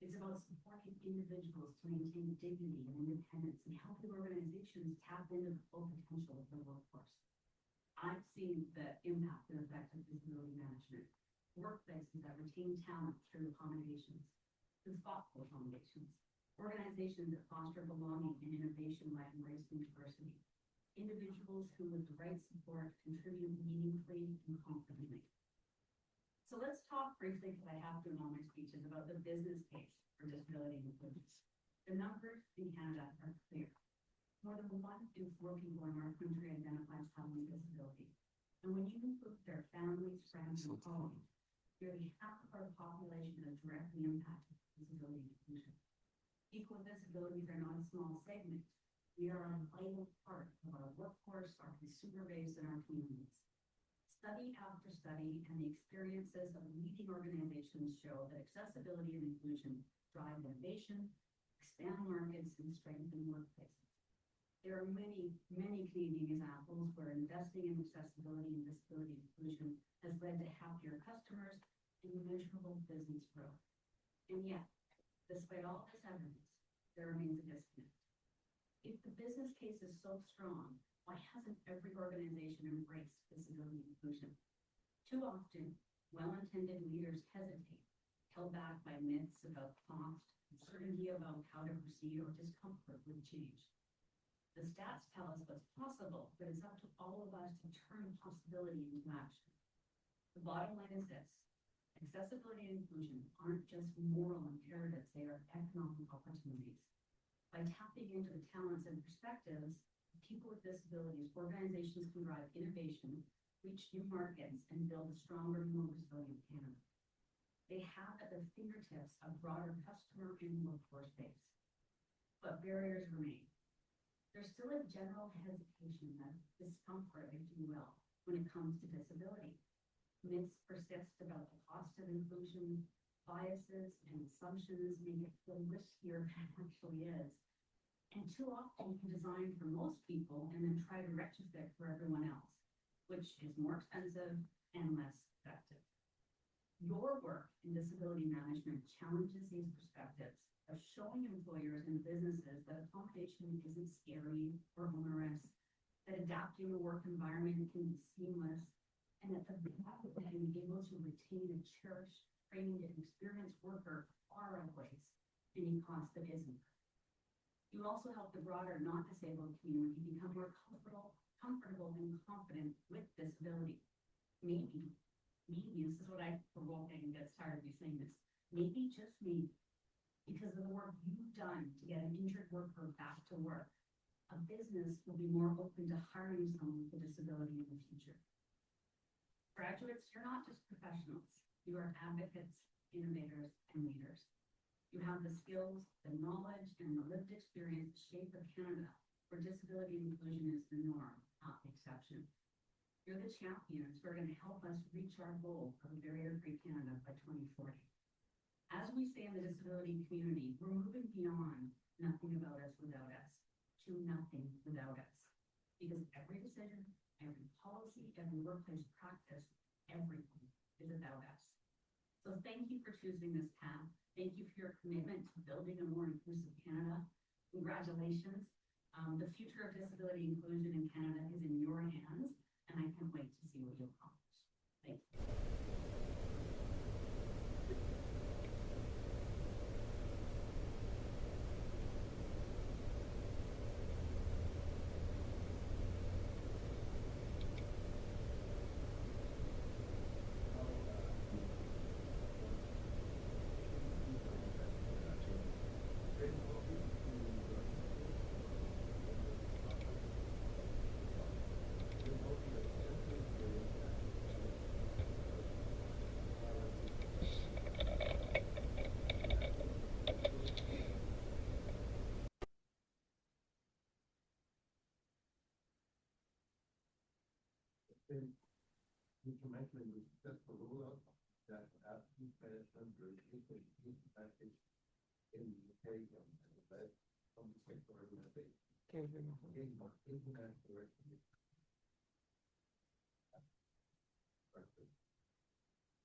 S6: It's about supporting individuals to maintain dignity and independence and helping organizations tap into the full potential of their workforce. I've seen the impact and effect of disability management. Workplaces that retain talent through accommodations, through thoughtful accommodations, organizations that foster belonging and innovation by embracing diversity, individuals who with the right support contribute meaningfully and confidently. So let's talk briefly, because I have to in all my speeches, about the business case for disability inclusion. The numbers in Canada are clear. More than 1 in 4 people in our country identifies having a disability. And when you include their families, friends, and colleagues, nearly half of our population is directly impacted by disability inclusion. Equal disabilities are not a small segment. We are a vital part of our workforce, our consumer base, and our communities. Study after study and the experiences of leading organizations show that accessibility and inclusion drive innovation, expand markets, and strengthen workplaces. There are many, many Canadian examples where investing in accessibility and disability inclusion has led to happier customers and measurable business growth. And yet, despite all this evidence, there remains a disconnect. If the business case is so strong, why hasn't every organization embraced disability inclusion? Too often, well-intended leaders hesitate, held back by myths about cost, uncertainty about how to proceed, or discomfort with change. The stats tell us what's possible, but it's up to all of us to turn possibility into action. The bottom line is this: accessibility and inclusion aren't just moral imperatives, they are economic opportunities. By tapping into the talents and perspectives of people with disabilities, organizations can drive innovation, reach new markets, and build a stronger, more resilient Canada. They have at their fingertips a broader customer and workforce base. But barriers remain. There's still a general hesitation, a discomfort, if you will, when it comes to disability. Myths persist about the cost of inclusion, biases and assumptions make it feel riskier than it actually is. And too often we design for most people and then try to retrofit for everyone else, which is more expensive and less effective. Your work in disability management challenges these perspectives of showing employers and businesses that accommodation isn't scary or onerous, that adapting a work environment can be seamless, and that the value of being able to retain a cherished, trained, and experienced worker far outweighs any cost that isn't. You also help the broader not-disabled community become more comfortable and confident with disability. Maybe, this is what I provoke and gets tired of you saying this, maybe, just maybe, because of the work you've done to get an injured worker back to work, a business will be more open to hiring someone with a disability in the future. Graduates, you're not just professionals. You are advocates, innovators, and leaders. You have the skills, the knowledge, and the lived experience to shape a Canada where disability inclusion is the norm, not the exception. You're the champions who are going to help us reach our goal of a barrier-free Canada by 2040. As we say in the disability community, we're moving beyond nothing about us without us to nothing without us. Because every decision, every policy, every workplace practice, everything is about us. So thank you for choosing this path. Thank you for your commitment to building a more inclusive Canada. Congratulations. The future of disability inclusion in Canada is in your hands, and I can't wait to see what you accomplish. Thank you.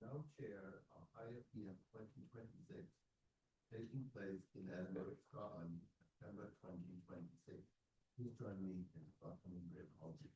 S1: Now chair of IFPM 2026, taking place in Edinburgh, Scotland, September 2026. Please join me in welcoming Graham Halsey.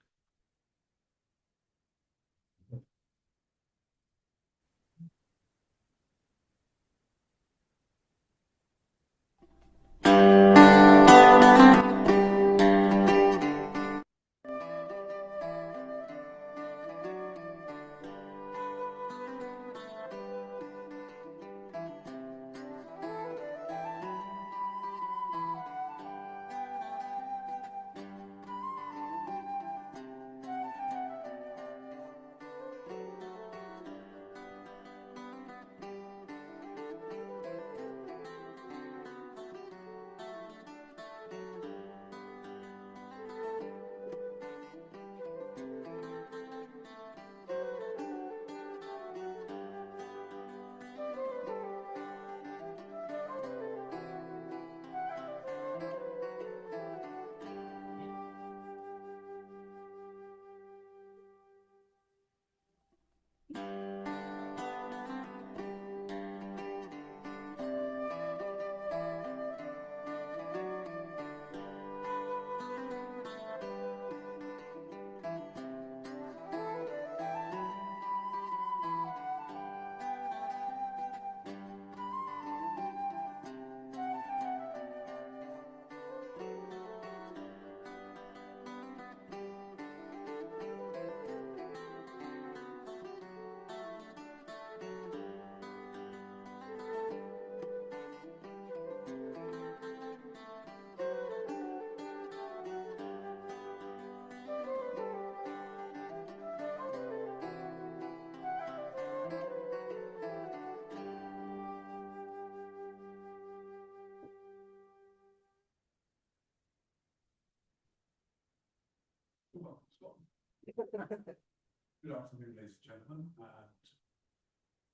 S9: Good afternoon, ladies and gentlemen, and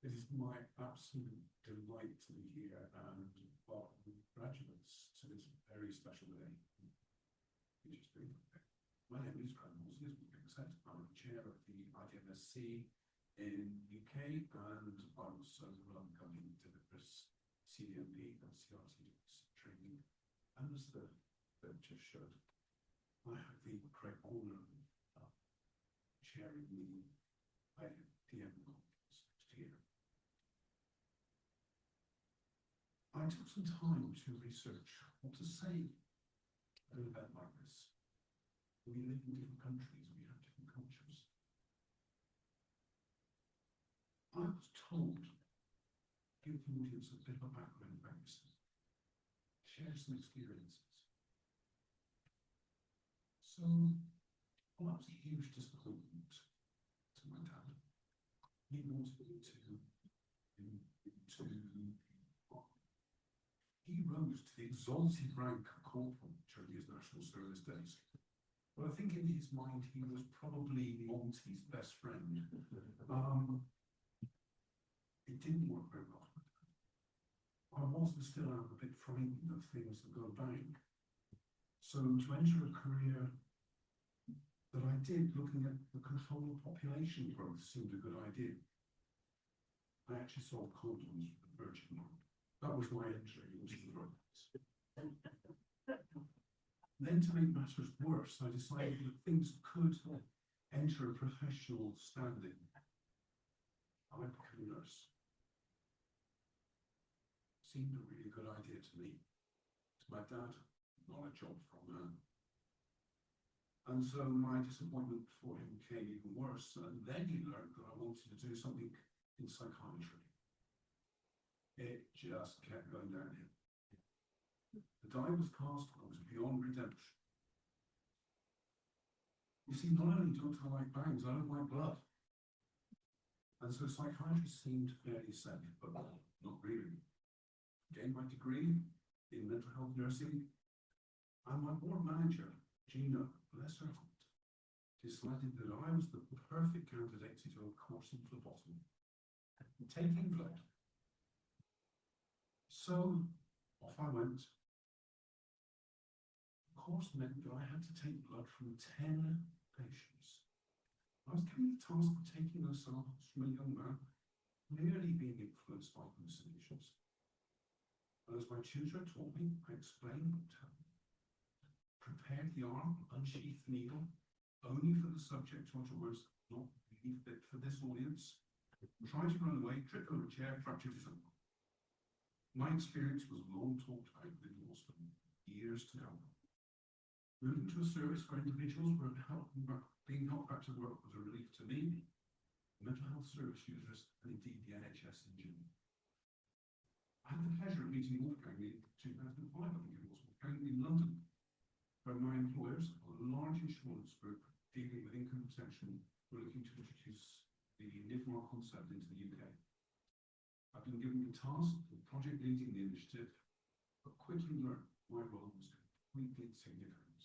S9: it is my absolute delight to be here and welcome graduates to this very special day. My name is Graham Halsey, as we can said. I'm the chair of the IDMSC in UK, and I'm also welcoming to this CDMP and CRT training. And as the just showed, I have the great honour of chairing the IDM conference next year. I took some time to research what to say at an event like this. We live in different countries, we have different cultures. I was told to give the audience a bit of a background about myself, share some experiences. So, well, that was a huge disappointment to my dad. He wanted me he rose to the exalted rank of corporal during his national service days. But I think in his mind, he was probably Monty's best friend. It didn't work very well. I was and still am a bit frightened of things that go bang. So to enter a career that I did looking at the control of population growth seemed a good idea. I actually sold condoms for the Virgin Mary. That was my entry into the workplace. Then to make matters worse, I decided that things could enter a professional standing. I became a nurse. Seemed a really good idea to me. To my dad, not a job from her. And so my disappointment for him came even worse. And then he learned that I wanted to do something in psychiatry. It just kept going downhill. The die was cast, I was beyond redemption. You see, not only don't I like bangs, I don't like blood. And so psychiatry seemed fairly safe, but not really. Gained my degree in mental health nursing, and my board manager, Gina, bless her heart, decided that I was the perfect candidate to do a course in phlebotomy, taking blood. So off I went. The course meant that I had to take blood from 10 patients. I was given the task of taking those samples from a young man clearly being influenced by hallucinations. And as my tutor taught me, I explained what happened. Prepared the arm, unsheathed the needle, only for the subject to utter words not really fit for this audience. Tried to run away, tripped over a chair, fractured his ankle. My experience was long talked about within the hospital, years to come. Moving to a service where individuals were being helped back to work was a relief to me, mental health service users, and indeed the NHS in general. I had the pleasure of meeting Wolfgang in 2005, I think it was, Wolfgang in London, where my employers, a large insurance group dealing with income protection, were looking to introduce the NIFMAR concept into the UK. I've been given the task of project leading the initiative, but quickly learned my role was completely insignificant.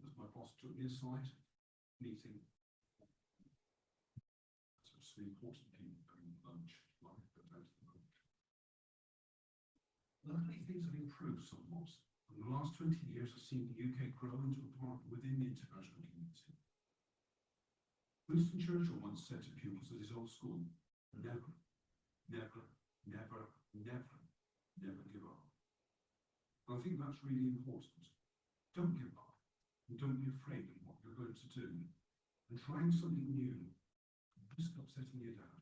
S9: As my boss took me aside, meeting some important people having lunch, like the luckily, things have improved somewhat. In the last 20 years, I've seen the UK grow into a partner within the international community. Winston Churchill once said to pupils at his old school, never, never, never, never, never give up. And I think that's really important. Don't give up, and don't be afraid of what you're going to do. And trying something new, risk upsetting your dad.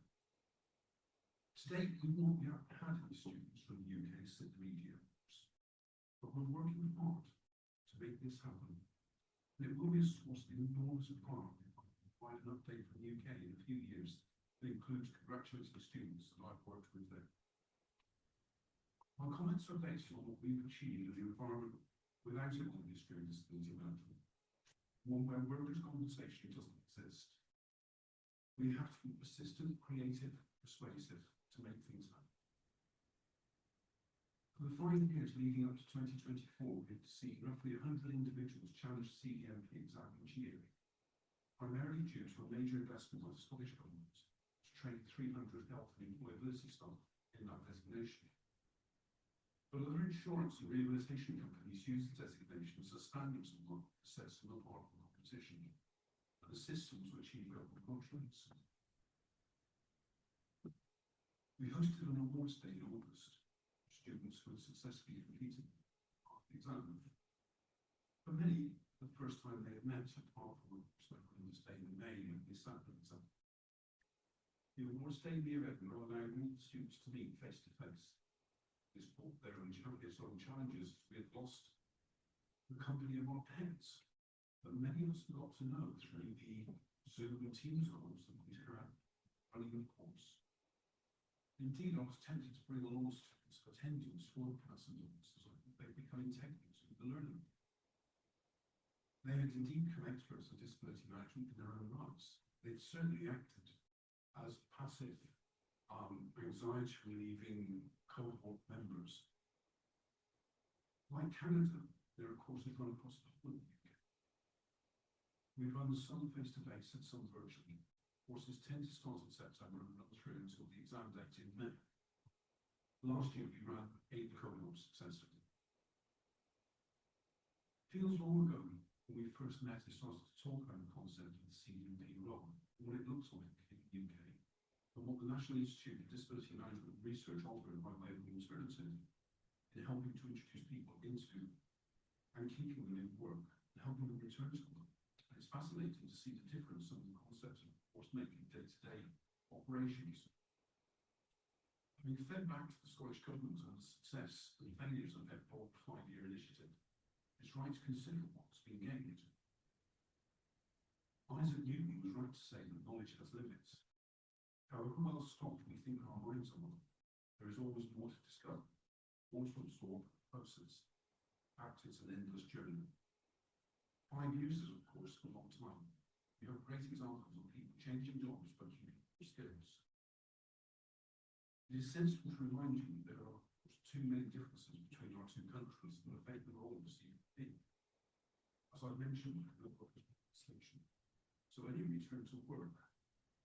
S9: Today, we've not yet had any students from the UK sit the media course, but we're working hard to make this happen. And it will be a source of enormous pride if I can provide an update from the UK in a few years that includes congratulating students that I've worked with there. My comments are based on what we've achieved in the environment without it on history and disability management, one where workers' compensation doesn't exist. We have to be persistent, creative, persuasive to make things happen. For the 5 years leading up to 2024, we've seen roughly 100 individuals challenge the CDMP exam each year, primarily due to a major investment by the Scottish Government to train 300 health and employability staff in that designation. But other insurance and rehabilitation companies use the designation as a standard mark assessed on the part of the competition and a system to achieve government contracts. We hosted an awards day in August for students who had successfully completed the exam. For many, the first time they had met apart from awards day in May when they sat the exam. The awards day near Edinburgh allowed all the students to meet face to face. This brought their own challenges. We had lost the company of our pets, but many of us got to know through the Zoom and Teams calls that we had running the course. Indeed, I was tempted to bring along students for attendance for passengers as they become integral to the learning. They had indeed become experts in disability management in their own rights. They'd certainly acted as passive anxiety relieving cohort members. Like Canada, there are courses run across the whole of the UK. We run some face-to-face and some virtually. Courses tend to start in September and run through until the exam date in May. Last year, we ran 8 cohorts successfully. It feels long ago when we first met and started to talk about the concept of the CDMP role, what it looks like in the UK, and what the National Institute of Disability Management Research offered by way of an alternative in helping to introduce people into and keeping them in work and helping them return to work. And it's fascinating to see the difference in the concepts of course making day-to-day operations. Having fed back to the Scottish Government on the success and failures of their broad 5-year initiative, it's right to consider what's been gained. Isaac Newton was right to say that knowledge has limits. However well stocked we think our minds are, there is always more to discover, more to absorb, process. Fact, it's an endless journey. 5 years is, of course, a long time. We have great examples of people changing jobs but keeping their skills. It is sensible to remind you that there are, of course, too many differences between our two countries that affect the role of the CDMP. As I mentioned, the legislation. So any return to work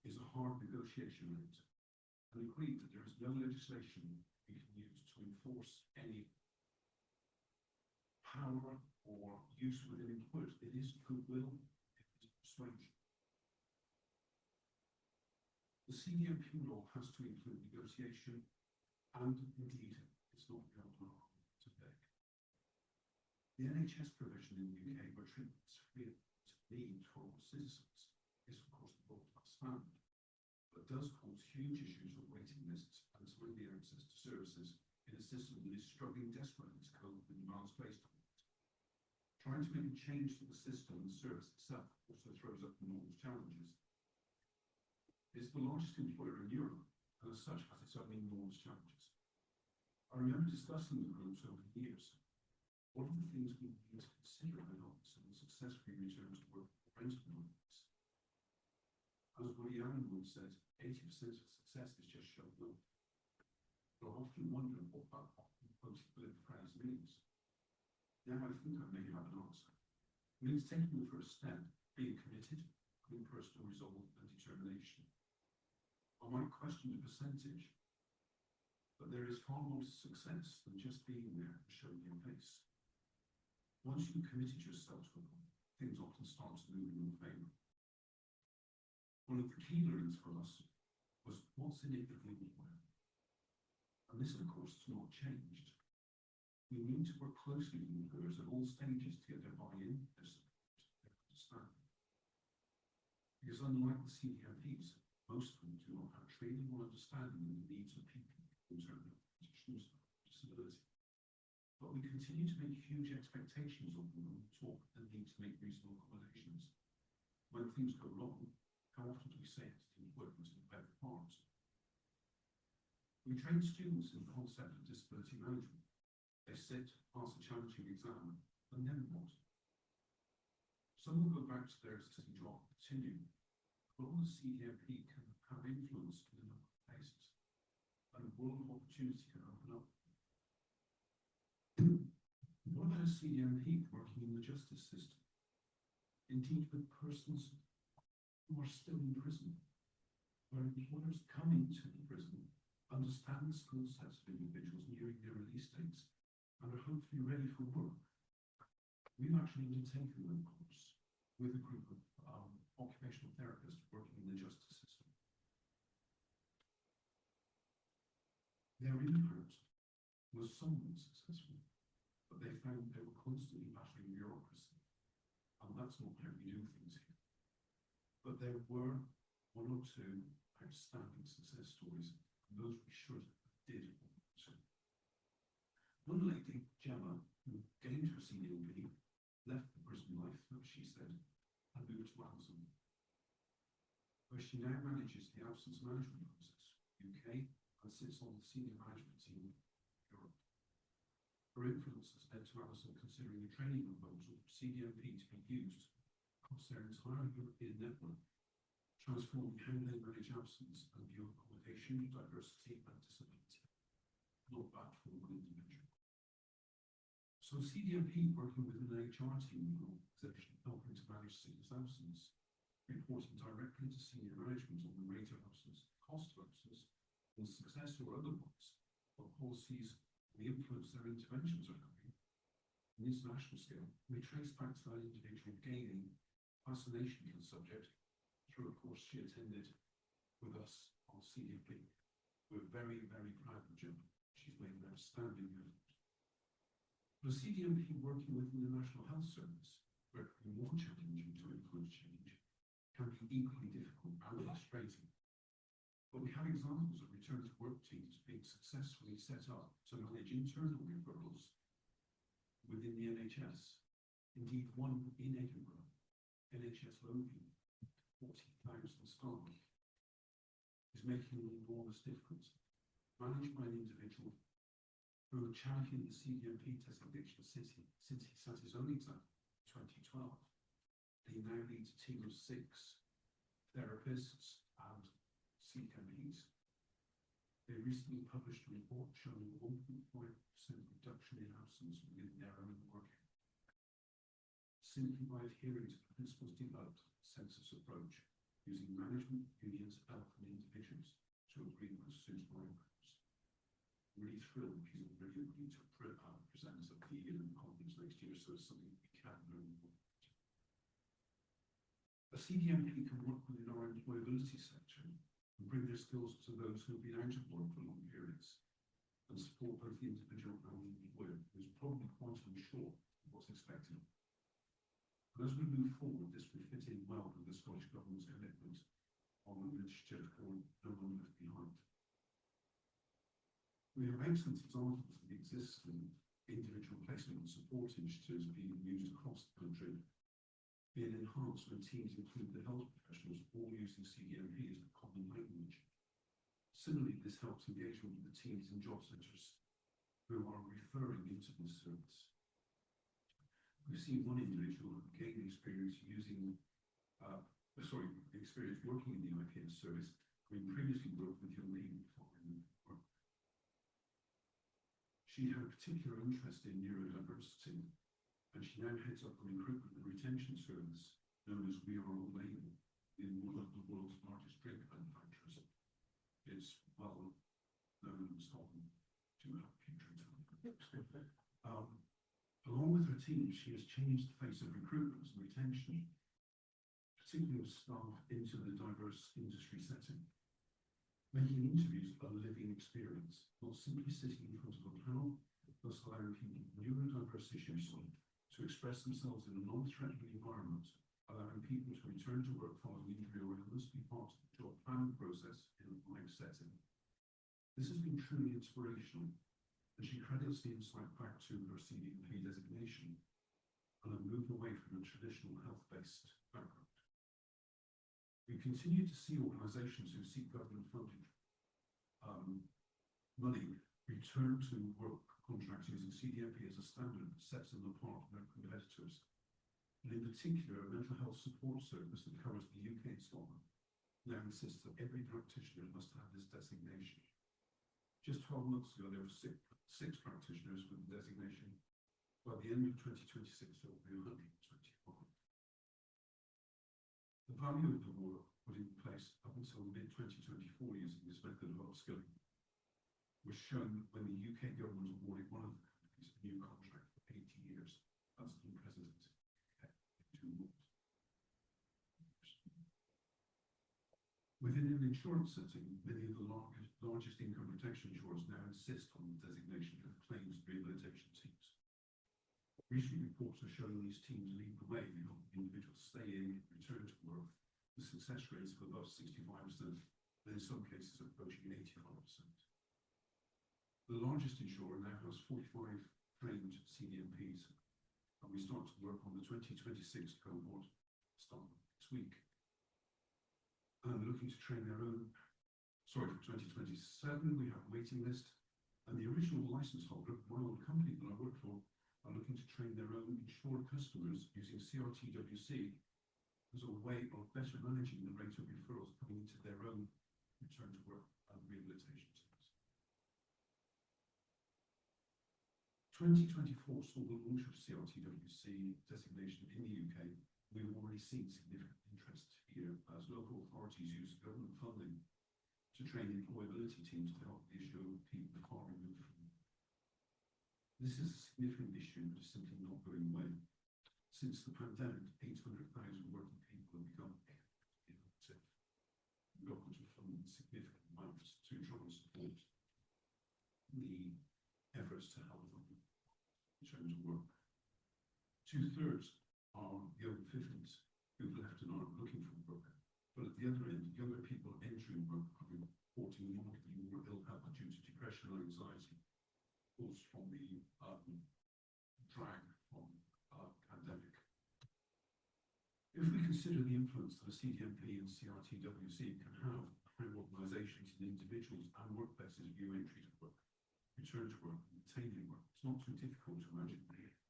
S9: is a hard negotiation route, and agreed that there is no legislation we can use to enforce any power or use within employers. It is goodwill, it is persuasion. The CDMP law has to include negotiation, and indeed, it's not beyond our to beg. The NHS provision in the UK, where treatment is free to need for all citizens, is of course the world-class standard, but does cause huge issues with waiting lists and timely access to services in a system that is struggling desperately to cope with demands based on it. Trying to make a change to the system and the service itself also throws up enormous challenges. It's the largest employer in Europe, and as such has its own enormous challenges. I remember discussing with groups over the years, what are the things we need to consider in our successfully return to work for rental workers? As Woody Allen once said, 80% of success is just showing up. But I often wonder what that post-political phrase means. Now I think I may have an answer. It means taking the first step, being committed, having personal resolve and determination. I might question the percentage, but there is far more to success than just being there and showing your face. Once you've committed yourself to a goal, things often start to move in your favour. One of the key learnings for us was what's in it if we would win. And this, of course, has not changed. We need to work closely with employers at all stages to get their buy-in, their support, their understanding. Because unlike the CDMPs, most of them do not have training or understanding of the needs of people in terms of conditions of disability. But we continue to make huge expectations of them and talk and need to make reasonable accommodations. When things go wrong, how often do we say it's the employment and better part? We train students in the concept of disability management. They sit, pass a challenging exam, and then what? Some will go back to their existing job and continue, but all the CDMP can have influence in a number of places, and a world of opportunity can open up. What about a CDMP working in the justice system? Indeed, with persons who are still in prison, where employers come into the prison, understand the skill sets of individuals nearing their release dates, and are hopefully ready for work. We've actually undertaken a course with a group of occupational therapists working in the justice system. Their impact was somewhat successful, but they found they were constantly battling bureaucracy, and that's not how we do things here. But there were one or two outstanding success stories, and those we should did. One lady, Gemma, who gained her CDMP, left the prison life, as she said, and moved to Amazon, where she now manages the absence management process UK and sits on the senior management team in Europe. Her influence has led to Amazon considering a training proposal for CDMP to be used across their entire European network, transforming how they manage absence and view accommodation, diversity and disability, not bad for one individual. So CDMP working with an HR team in an organisation helping to manage sickness absence, reporting directly to senior management on the rate of absence, cost of absence, and success or otherwise, what policies and the influence their interventions are having. On the international scale, we trace back to that individual gaining fascination for the subject through a course she attended with us on CDMP. We're very, very proud of Gemma. She's made an outstanding effort. The CDMP working within the National Health Service, where it can be more challenging to influence change, can be equally difficult and frustrating. But we have examples of return to work teams being successfully set up to manage internal referrals within the NHS. Indeed, one in Edinburgh, NHS Lothian, 40,000 staff, is making an enormous difference. Managed by an individual who championed the CDMP designation since he sat his own exam in 2012. He now leads a team of 6 therapists and CDMPs. They recently published a report showing a 1.5% reduction in absence within their own working. simply by adhering to the principles developed census approach, using management, unions, health, and individuals to agree on suitable outcomes. Really thrilled because I'm really looking to present at the conference next year, so it's something we can learn more. A CDMP can work within our employability sector and bring their skills to those who have been out of work for long periods, and support both the individual and the employer, who is probably quite unsure of what's expected. And as we move forward, this will fit in well with the Scottish Government's commitment on an initiative called No One Left Behind. We have excellent examples of the existing individual placement and support initiatives being used across the country, being enhanced when teams include the health professionals, all using CDMP as the common language. Similarly, this helps engagement with the teams in job centres who are referring into this service. We've seen one individual gain experience experience working in the IPS service, having previously worked with young people before in work. She had a particular interest in neurodiversity, and she now heads up the recruitment and retention service known as We Are All Label in one of the world's largest drink manufacturers. It's well known in Scotland to have putrid. Along with her team, she has changed the face of recruitment and retention, particularly of staff into the diverse industry setting, making interviews a living experience, not simply sitting in front of a panel, thus allowing people with neurodiverse issues to express themselves in a non-threatening environment, allowing people to return to work following injury or illness, be part of the job planning process in a live setting. This has been truly inspirational, and she credits the insight back to her CDMP designation and a move away from a traditional health-based background. We continue to see organisations who seek government-funded money return to work contracts using CDMP as a standard that sets them apart from their competitors. And in particular, a mental health support service that covers the UK and Scotland now insists that every practitioner must have this designation. Just 12 months ago, there were six practitioners with the designation. By the end of 2026, there will be 125. The value of the work put in place up until mid-2024 using this method of upskilling was shown when the UK government awarded one of the companies a new contract for 80 years. That's unprecedented. Within an insurance setting, many of the largest income protection insurers now insist on the designation of claims rehabilitation teams. Recent reports are showing these teams lead the way, helping individuals stay in and return to work with success rates of above 65%, and in some cases approaching 85%. The largest insurer now has 45 trained CDMPs, and we start to work on the 2026 cohort starting next week. And looking to train their own, for 2027, we have a waiting list, and the original license holder, one old company that I worked for, are looking to train their own insured customers using CRTWC as a way of better managing the rate of referrals coming into their own return to work and rehabilitation teams. 2024 saw the launch of CRTWC designation in the UK. We've already seen significant interest here as local authorities use government funding to train employability teams to help the issue of people far removed from them. This is a significant issue that is simply not going away. Since the pandemic, 800,000 working people have become inactive. Government have funded significant amounts to try and support the efforts to help them return to work. 2/3 are the over 50s who've left and are looking for work. But at the other end, younger people entering work are reporting markedly more ill health due to depression and anxiety, caused from the drag from pandemic. If we consider the influence that a CDMP and CRTWC can have on how organisations and individuals and workplaces view entry to work, return to work, and retaining work, it's not too difficult to imagine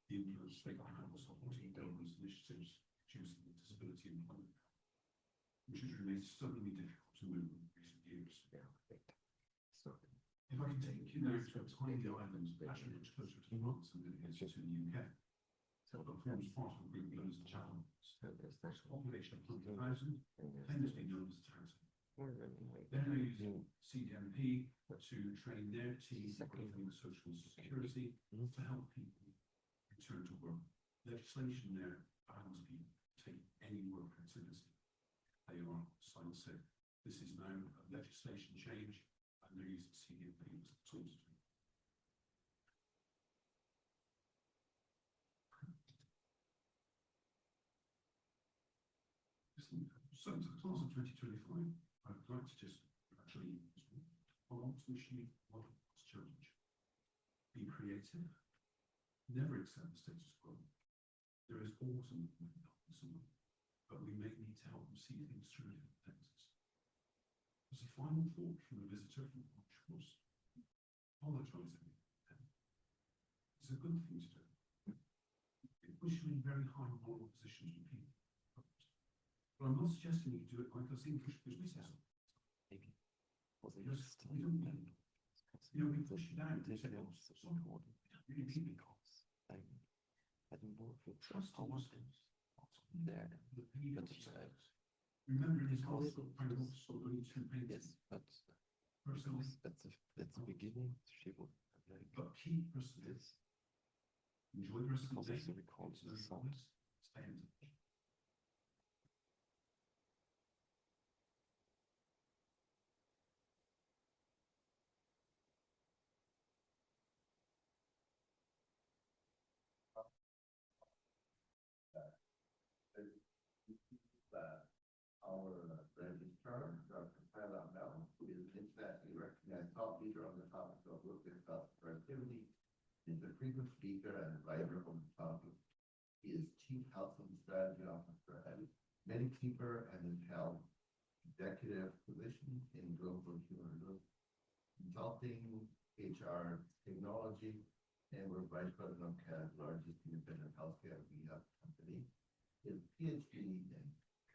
S9: the influence they can have on supporting government initiatives reducing the disability employment, which has remained stubbornly difficult to move in recent years. If I can take you now to a tiny island, actually much closer to France than it is to the UK. Performs far from group known as challenges. Population of 100,000, famously known as Tarleton. Then they use CDMP to train their team in social security to help people return to work. Legislation there allows people to take any work activity they are signed sick. This is now a legislation change, and they're using CDMP as the tools to so to the class of 2025, I'd like to just actually, I want to achieve one challenge. Be creative, never accept the status quo. There is always an someone, but we may need to help them see things through different lenses. As a final thought from a visitor from March was, apologising. It's a good thing to do. It puts you in very high moral positions with people. But I'm not suggesting you do it like us English business.
S8: Maybe.
S9: Because we don't need it. You know, we push it down. We say, oh, so important. Really people.
S8: I don't know if it's
S9: Trust
S8: how much
S9: there.
S8: but
S9: Remember, this also kind of also only two pages.
S8: yes, but
S9: Personally,
S8: that's the beginning. She would like
S9: but keep personally.
S8: this
S9: Enjoy the rest of
S8: because
S9: the
S8: of
S9: day.
S8: the records and sound.
S9: Stay in touch.
S1: Our registrar, Dr. Tyler Mel, who is an internationally recognized thought leader on the topic of workplace health productivity, is a frequent speaker and writer on the topic. He is Chief Health and Strategy Officer at Medikeeper and has held executive positions in global human resources, consulting, HR, technology, and we're Vice President of Canada's largest independent healthcare rehab company. His PhD in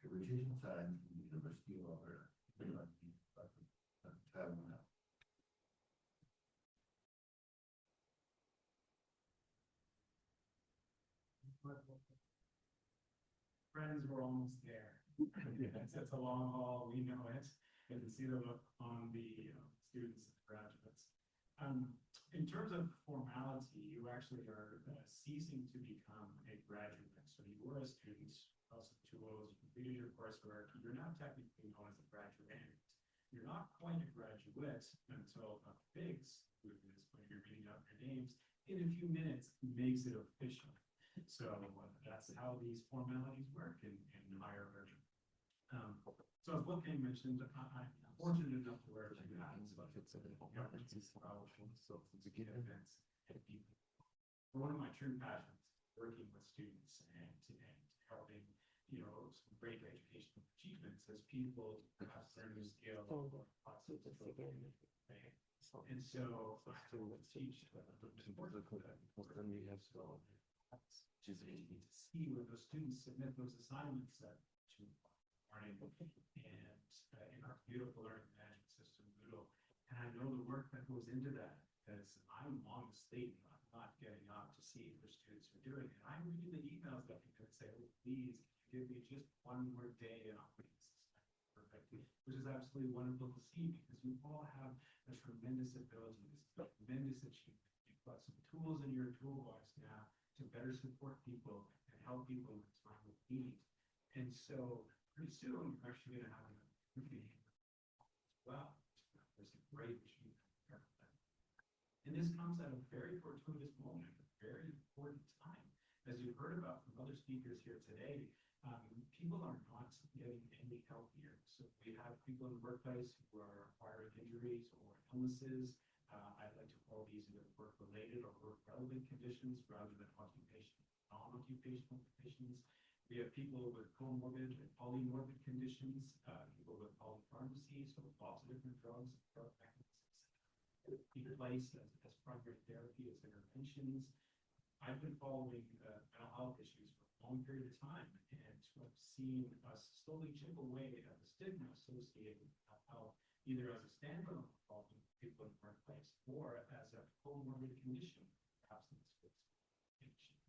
S1: Revision Science from the University of Alberta.
S10: Friends, we're almost there. It's a long haul, we know it. You can see the look on the students and graduates. In terms of formality, you actually are ceasing to become a graduate. So you were a student, also 2 O's, you completed your coursework, you're now technically known as a graduate. You're not quite a graduate until a FIGS, which is when you're reading out your names, in a few minutes makes it official. So that's how these formalities work in higher version. So as Wolfgang mentioned, I'm fortunate enough to wear two hats, but it's a powerful. So to begin events and people. One of my true passions, working with students and helping, some great educational achievements as people perhaps learn to scale. And so I will teach
S8: then we have
S10: to see where those students submit those assignments to learning and in our beautiful learning management system, Moodle. And I know the work that goes into that because I'm on the state and I'm not getting up to see if the students are doing it. I'm reading the emails that people say, oh, please, can you give me just one more day and I'll make this perfectly, which is absolutely wonderful to see because you all have a tremendous ability, this tremendous achievement. You've got some tools in your toolbox now to better support people and help people in time of need. And so pretty soon you're actually going to have an improvement as well. There's a great achievement. And this comes at a very fortuitous moment, a very important time. As you've heard about from other speakers here today, people are not getting any healthier. So we have people in the workplace who are acquiring injuries or illnesses. I like to call these either work-related or work-relevant conditions rather than non-occupational conditions. We have people with comorbid and polymorbid conditions, people with polypharmacy, so lots of different drugs, drug mechanisms in place as primary therapy, as interventions. I've been following mental health issues for a long period of time and I've seen us slowly chip away at the stigma associated with mental health, either as a standalone problem for people in the workplace or as a comorbid condition, perhaps in this condition.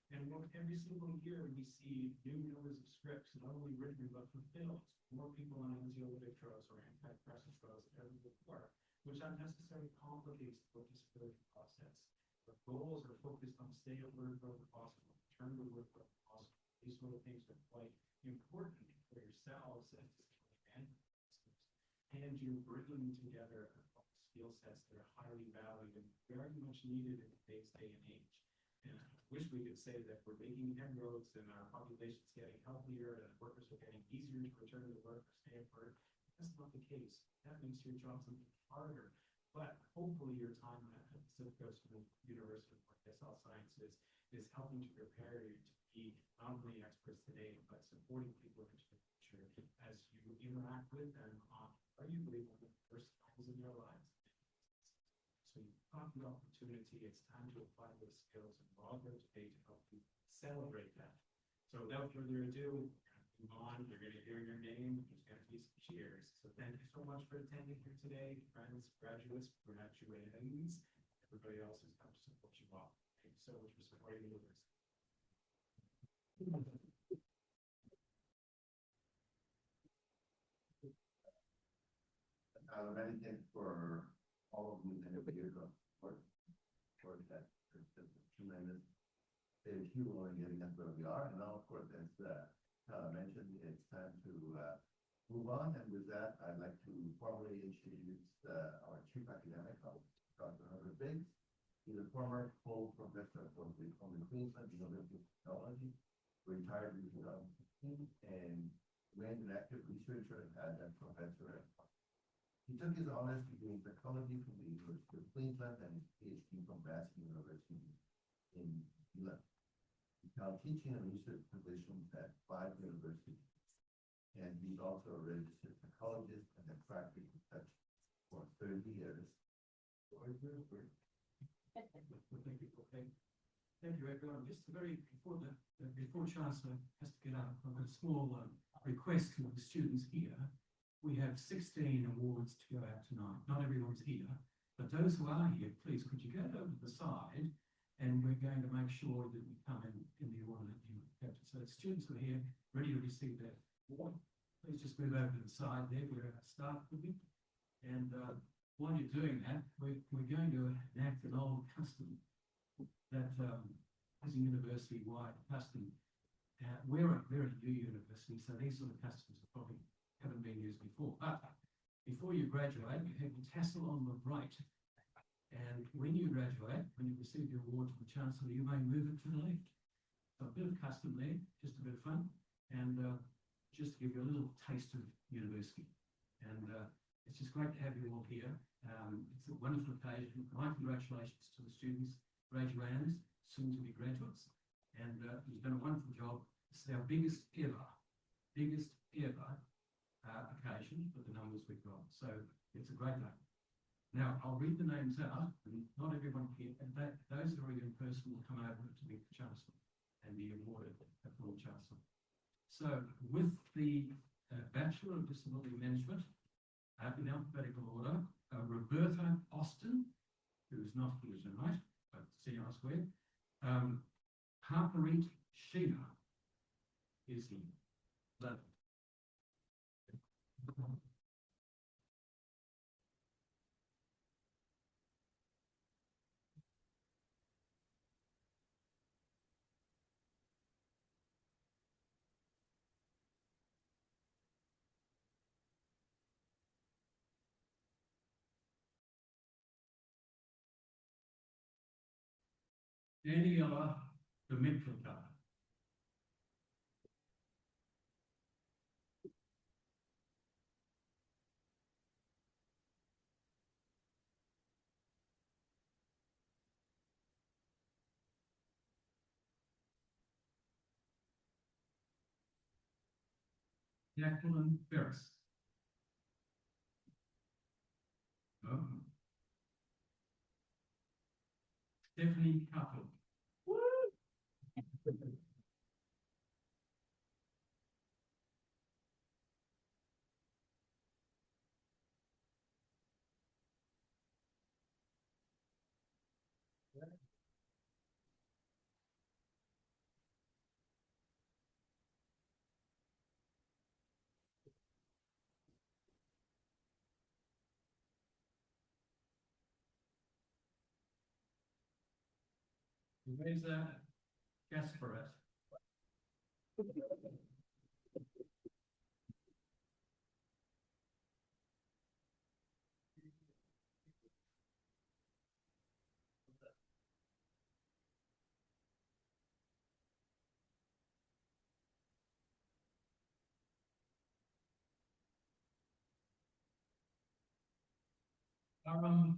S10: And every single year we see new numbers of scripts, not only written but fulfilled. More people on anxiolytic drugs or antidepressant drugs than ever before, which unnecessarily complicates the book disability process. The goals are focused on stay at work wherever possible, return to work wherever possible. These sort of things are quite important for yourselves as disability management, and you're bringing together skill sets that are highly valued and very much needed in today's day and age. And I wish we could say that we're making inroads and our population's getting healthier and workers are getting easier to return to work or stay at work. That's not the case. That makes your job something harder. But hopefully your time at Pacific Coast University of Health Sciences is helping to prepare you to be not only experts today, but supporting people into the future as you interact with them on arguably one of the first times in their lives. So you've got the opportunity, it's time to apply those skills, and we're all here today to help you celebrate that. So without further ado, move on, you're going to hear your name, there's going to be some cheers. So thank you so much for attending here today, friends, graduates, graduates, everybody else who's come to support you all. Thank you so much for supporting the university.
S1: Many thanks for all of you that have here for that. It's just a tremendous fuel in getting us where we are. And now, of course, as mentioned, it's time to move on. And with that, I'd like to formally introduce our Chief Academic Officer, Dr. Herbert Biggs. He's a former full professor from the Queensland University of Technology, retired in 2015, and remained an active researcher and adjunct professor at He took his honors degree in psychology from the University of Queensland and his PhD from Basque University in New Zealand. He's now teaching and research positions at 5 universities. And he's also a registered psychologist and has practiced such for 30 years.
S10: Thank you, everyone. Just before Chancellor has to get up, I've got a small request to the students here. We have 16 awards to go out tonight. Not everyone's here, but those who are here, please, could you go over to the side, and we're going to make sure that we come in the order that you have to. So the students who are here, ready to receive their award, please just move over to the side there where our staff will be. And while you're doing that, we're going to enact an old custom that is a university-wide custom. We're a very new university, so these sort of customs are probably haven't been used before. But before you graduate, you have your tassel on the right. And when you graduate, when you receive your award from the Chancellor, you may move it to the left. So a bit of custom there, just a bit of fun. And just to give you a little taste of university. And it's just great to have you all here. It's a wonderful occasion. My congratulations to the students, graduands, soon to be graduates. And you've done a wonderful job. This is our biggest ever occasion for the numbers we've got. So it's a great day. Now, I'll read the names out, and not everyone here, and those who are in person will come over to meet the Chancellor and be awarded a full Chancellor. So with the Bachelor of Disability Management, in alphabetical order, Roberta Austin, who is not here tonight, but see elsewhere. Harpreet Sheena is here. Daniela Dimitrica. Jacqueline Ferris. Stephanie Couple. Teresa Gasparet.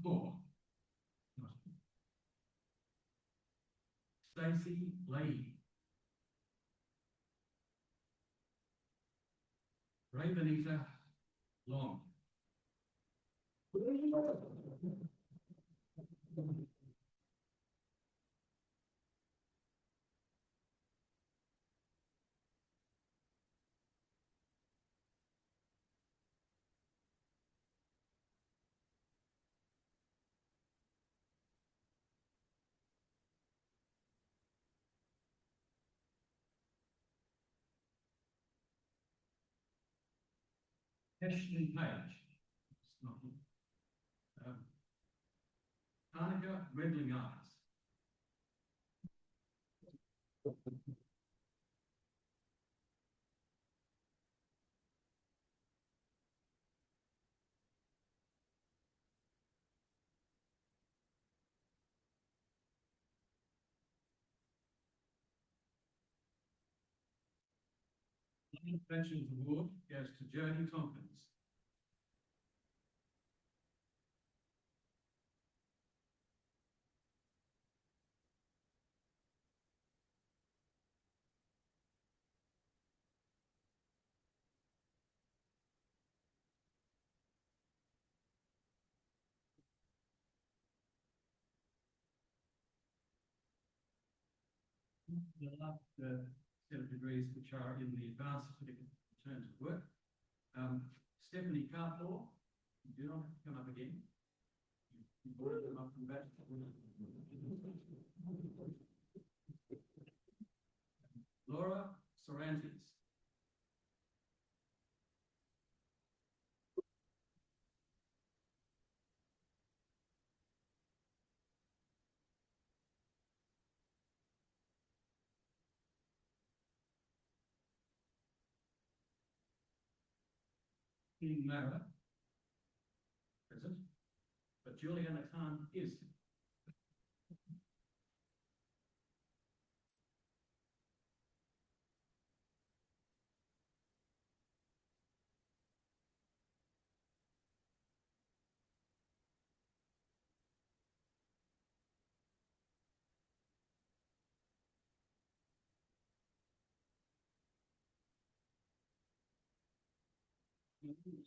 S10: Paul. Stacey Leahy. Ravenita Long. Ashley Page. Hanukkah Redling Eyes. Veterans Award goes to Jody Tompkins. The last set of degrees which are in the advanced certificate in terms of work. Stephanie Carpenter, you do not have to come up again. You've already come up from back. Laura Sorantes. King Mara, present, but Juliana Khan is.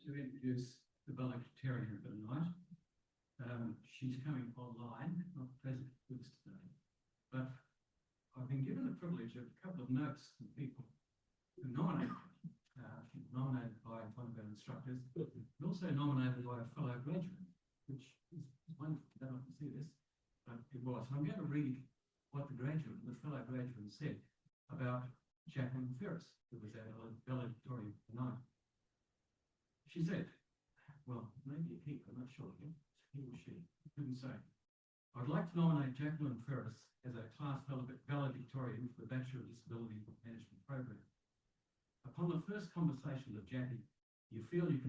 S10: To introduce the valedictorian for the night. She's coming online, not present with us today, but I've been given the privilege of a couple of notes from people who nominated. She's nominated by one of our instructors, and also nominated by a fellow graduate, which is wonderful. I don't know if you see this, but it was. So I'm going to read what the fellow graduate said about Jacqueline Ferris, who was our valedictorian tonight. She said, well, maybe he, I'm not sure, he or she, couldn't say. I'd like to nominate Jacqueline Ferris as a class valedictorian for the Bachelor of Disability Management program. Upon the first conversation with Jackie, you feel you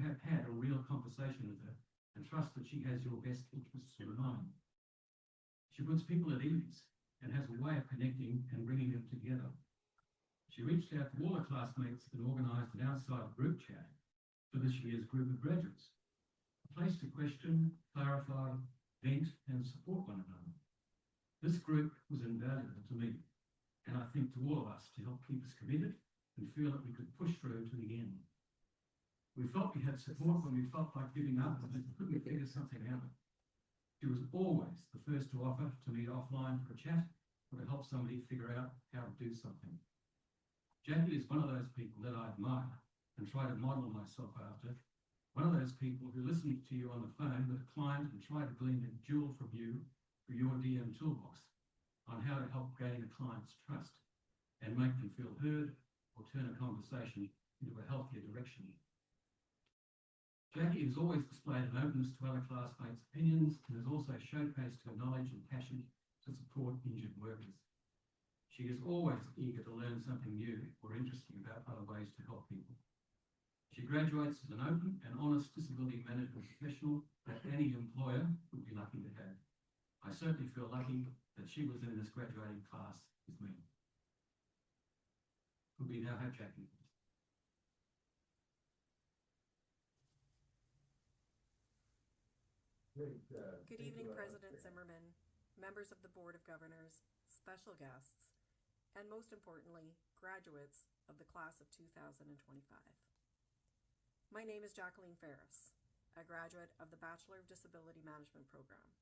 S10: have had a real conversation with her and trust that she has your best interests in mind. She puts people at ease and has a way of connecting and bringing them together. She reached out to all her classmates and organised an outside group chat for this year's group of graduates. A place to question, clarify, vent and support one another. This group was invaluable to me and I think to all of us to help keep us committed and feel that we could push through to the end. We felt we had support when we felt like giving up and couldn't figure something out. She was always the first to offer to meet offline for a chat or to help somebody figure out how to do something. Jackie is one of those people that I admire and try to model myself after. One of those people who listen to you on the phone with a client and try to glean a jewel from you for your DM toolbox on how to help gain a client's trust and make them feel heard or turn a conversation into a healthier direction. Jackie has always displayed an openness to other classmates' opinions and has also showcased her knowledge and passion to support injured workers. She is always eager to learn something new or interesting about other ways to help people. She graduates as an open and honest disability management professional that any employer would be lucky to have. I certainly feel lucky that she was in this graduating class with me. Could we now have Jackie?
S11: Good evening, President Zimmerman, members of the Board of Governors, special guests, and most importantly, graduates of the class of 2025. My name is Jacqueline Ferris, a graduate of the Bachelor of Disability Management program.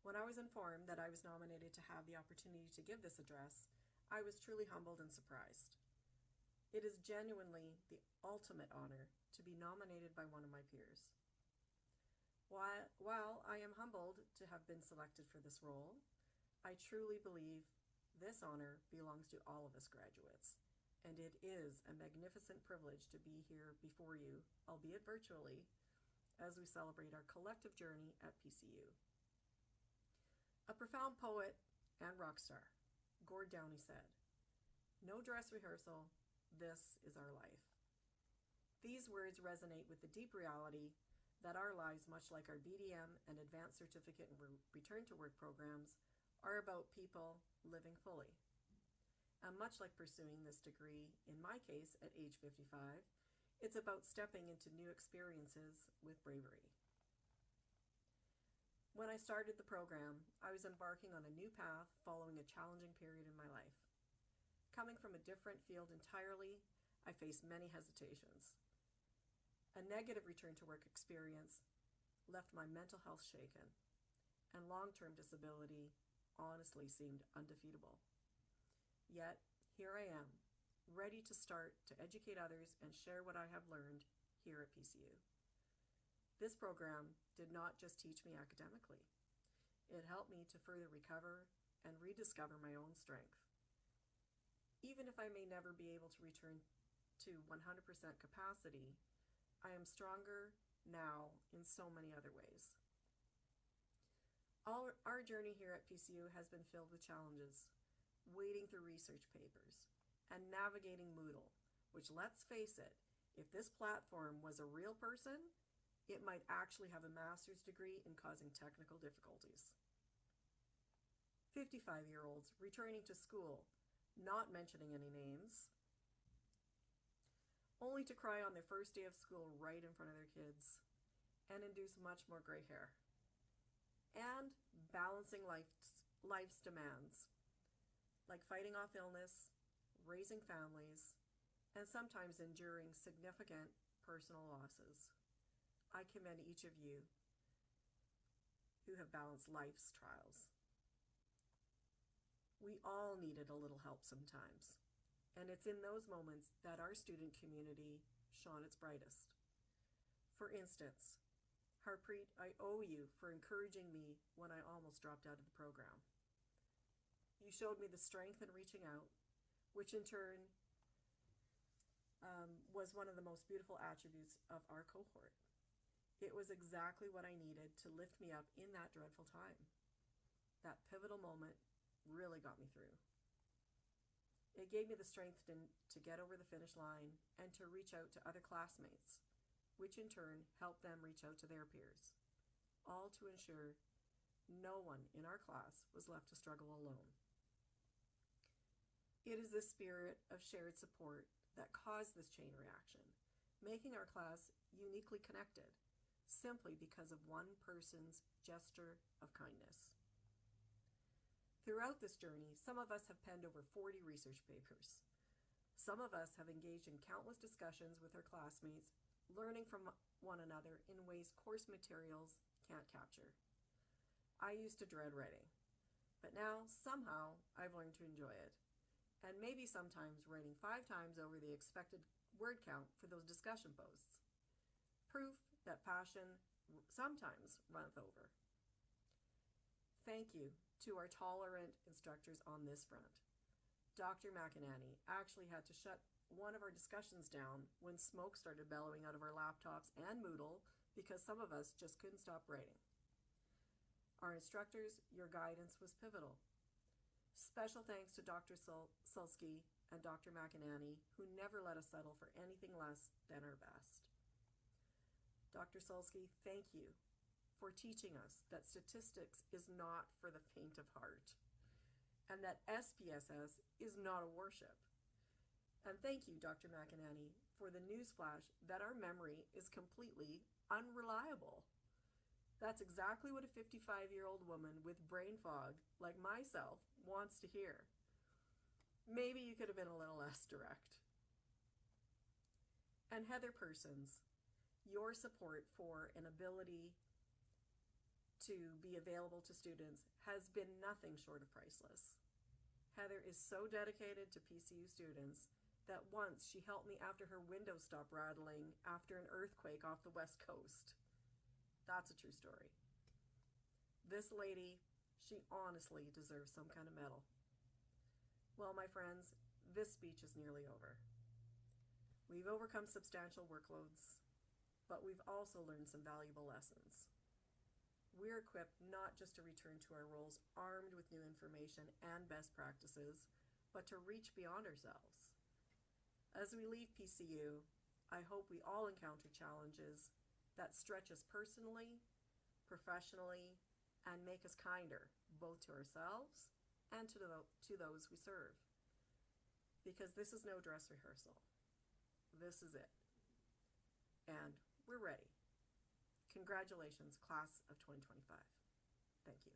S11: When I was informed that I was nominated to have the opportunity to give this address, I was truly humbled and surprised. It is genuinely the ultimate honor to be nominated by one of my peers. While I am humbled to have been selected for this role, I truly believe this honor belongs to all of us graduates, and it is a magnificent privilege to be here before you, albeit virtually, as we celebrate our collective journey at PCU. A profound poet and rock star, Gord Downie said, "No dress rehearsal, this is our life." These words resonate with the deep reality that our lives, much like our BDM and Advanced Certificate and Return to Work programs, are about people living fully. And much like pursuing this degree, in my case at age 55, it's about stepping into new experiences with bravery. When I started the program, I was embarking on a new path following a challenging period in my life. Coming from a different field entirely, I faced many hesitations. A negative return to work experience left my mental health shaken, and long-term disability honestly seemed undefeatable. Yet, here I am, ready to start to educate others and share what I have learned here at PCU. This program did not just teach me academically. It helped me to further recover and rediscover my own strength. Even if I may never be able to return to 100% capacity, I am stronger now in so many other ways. Our journey here at PCU has been filled with challenges, wading through research papers, and navigating Moodle, which, let's face it, if this platform was a real person, it might actually have a master's degree in causing technical difficulties. 55-year-olds returning to school, not mentioning any names, only to cry on their first day of school right in front of their kids and induce much more gray hair. And balancing life's demands, like fighting off illness, raising families, and sometimes enduring significant personal losses. I commend each of you who have balanced life's trials. We all needed a little help sometimes. And it's in those moments that our student community shone its brightest. For instance, Harpreet, I owe you for encouraging me when I almost dropped out of the program. You showed me the strength in reaching out, which in turn was one of the most beautiful attributes of our cohort. It was exactly what I needed to lift me up in that dreadful time. That pivotal moment really got me through. It gave me the strength to get over the finish line and to reach out to other classmates, which in turn helped them reach out to their peers, all to ensure no one in our class was left to struggle alone. It is this spirit of shared support that caused this chain reaction, making our class uniquely connected, simply because of one person's gesture of kindness. Throughout this journey, some of us have penned over 40 research papers. Some of us have engaged in countless discussions with our classmates, learning from one another in ways course materials can't capture. I used to dread writing, but now somehow I've learned to enjoy it, and maybe sometimes writing 5 times over the expected word count for those discussion posts. Proof that passion sometimes runneth over. Thank you to our tolerant instructors on this front. Dr. McInerney actually had to shut one of our discussions down when smoke started bellowing out of our laptops and Moodle because some of us just couldn't stop writing. Our instructors, your guidance was pivotal. Special thanks to Dr. Sulsky and Dr. McInerney, who never let us settle for anything less than our best. Dr. Sulsky, thank you for teaching us that statistics is not for the faint of heart, and that SPSS is not a worship. And thank you, Dr. McInerney, for the newsflash that our memory is completely unreliable. That's exactly what a 55-year-old woman with brain fog, like myself, wants to hear. Maybe you could have been a little less direct. And Heather Persons, your support for an ability to be available to students has been nothing short of priceless. Heather is so dedicated to PCU students that once she helped me after her window stopped rattling after an earthquake off the West Coast. That's a true story. This lady, she honestly deserves some kind of medal. Well, my friends, this speech is nearly over. We've overcome substantial workloads, but we've also learned some valuable lessons. We're equipped not just to return to our roles armed with new information and best practices, but to reach beyond ourselves. As we leave PCU, I hope we all encounter challenges that stretch us personally, professionally, and make us kinder, both to ourselves and to those we serve. Because this is no dress rehearsal. This is it. And we're ready. Congratulations, class of 2025. Thank you.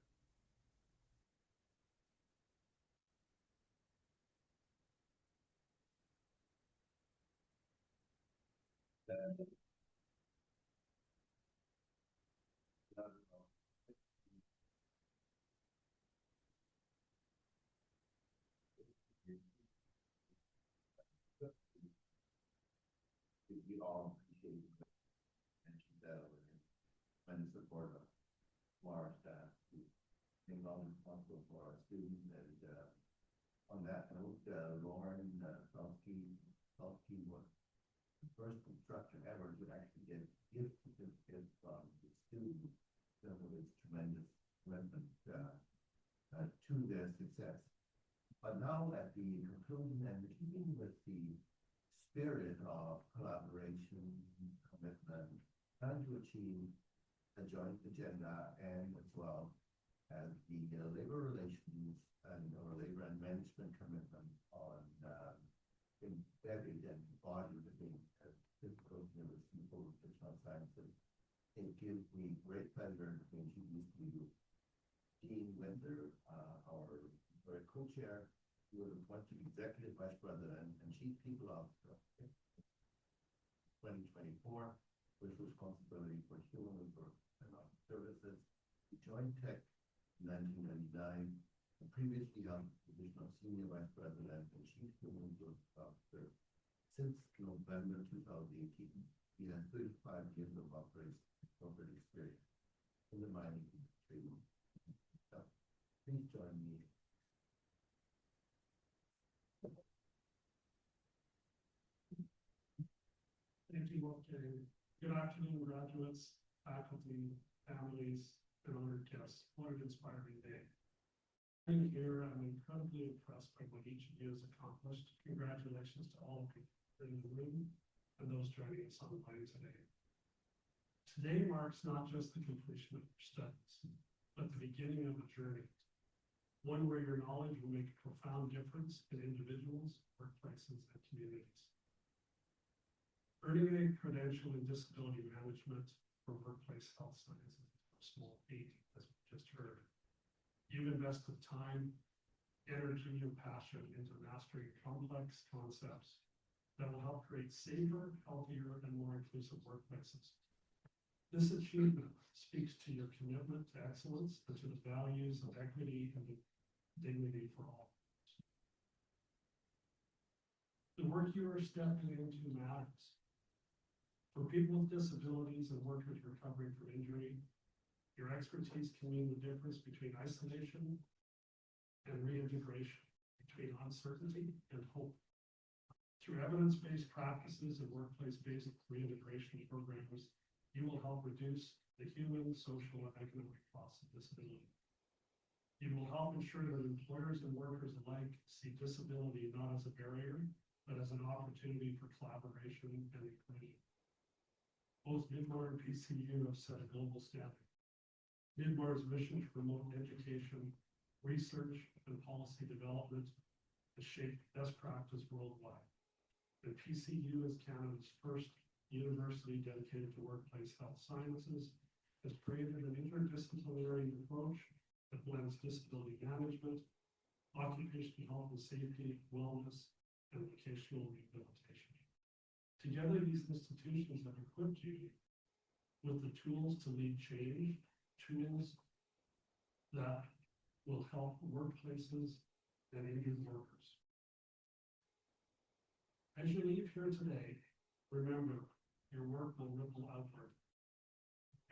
S1: We all appreciate it. And she's and support of our staff, being all responsible for our students. And on that note, Lauren Salsky was the first instructor ever to actually get gift certificates from the students. So it's tremendous commitment to their success. But now at the conclusion and keeping with the spirit of collaboration, commitment, trying to achieve a joint agenda, and as well as the labor relations and or labor and management commitment on embedded and embodied within physical university for professional sciences. It gives me great pleasure to introduce to you Jean Winter, our co-chair, who was appointed Executive Vice President and Chief People Officer 2024, with responsibility for human resources and services. He joined Tech in 1999 and previously held the position of Senior Vice President and Chief Human Resources Officer since November 2018. He has 35 years of corporate experience in the mining industry. So, please join me.
S12: Thank you, Wolfgang. Good afternoon, graduates, faculty, families, and honored guests. What an inspiring day. Being here, I'm incredibly impressed by what each of you has accomplished. Congratulations to all of you in the room and those joining us online today. Today marks not just the completion of your studies, but the beginning of a journey, one where your knowledge will make a profound difference in individuals, workplaces, and communities. Earning a credential in disability management for workplace health sciences is a small feat, as we just heard. You've invested time, energy, and passion into mastering complex concepts that will help create safer, healthier, and more inclusive workplaces. This achievement speaks to your commitment to excellence and to the values of equity and dignity for all. The work you are stepping into matters. For people with disabilities and workers recovering from injury, your expertise can mean the difference between isolation and reintegration, between uncertainty and hope. Through evidence-based practices and workplace-based reintegration programs, You will help reduce the human, social, and economic costs of disability. You will help ensure that employers and workers alike see disability not as a barrier, but as an opportunity for collaboration and inclusion. Both Midmar and PCU have set a global standard. Midmar's mission to promote education, research, and policy development to shape best practice worldwide. And PCU is Canada's first university dedicated to workplace health sciences, has created an interdisciplinary approach that blends disability management, occupational health and safety, wellness, and vocational rehabilitation. Together, these institutions have equipped you with the tools to lead change, tools that will help workplaces and injured workers. As you leave here today, remember, your work will ripple outward.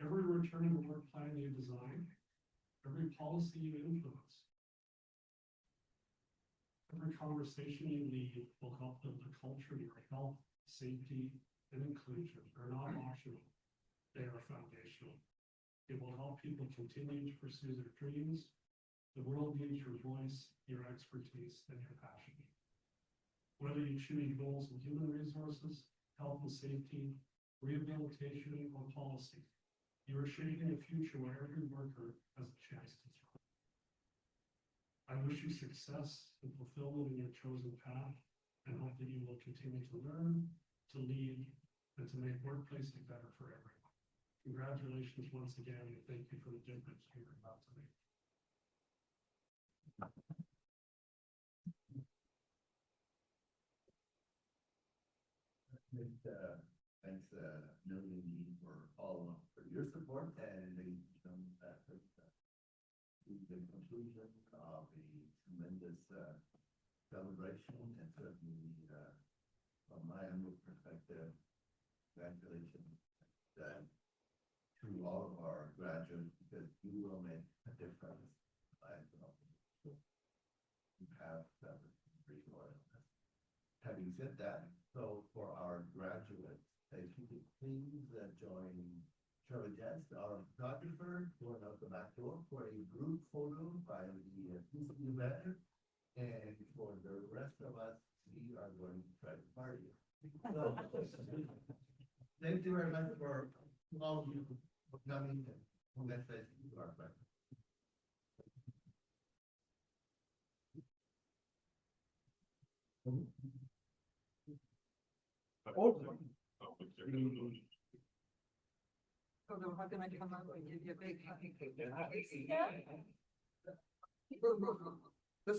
S12: Every return to work plan you design, every policy you influence, every conversation you lead will help build a culture where health, safety, and inclusion are not optional. They are foundational. It will help people continue to pursue their dreams. The world needs your voice, your expertise, and your passion. Whether you choose roles in human resources, health and safety, rehabilitation, or policy, you are shaping a future where every worker has a chance to thrive. I wish you success and fulfillment in your chosen path, and hope that you will continue to learn, to lead, and to make workplaces better for everyone. Congratulations once again, and thank you for the difference you're about to make.
S1: Thanks million for all of for your support and the conclusion of a tremendous celebration, and certainly from my humble perspective, congratulations to all of our graduates, because you will make a difference. You have pretty loyal. Having said that, so for our graduates, if you could please join Shirley Jess, our photographer, going out the back door for a group photo by the PCU banner. And for the rest of us, we are going to try to party. So, thank you very much for all of you for coming, and congratulations to our friends.
S13: So they're not gonna come out and give you a big hug. Yeah.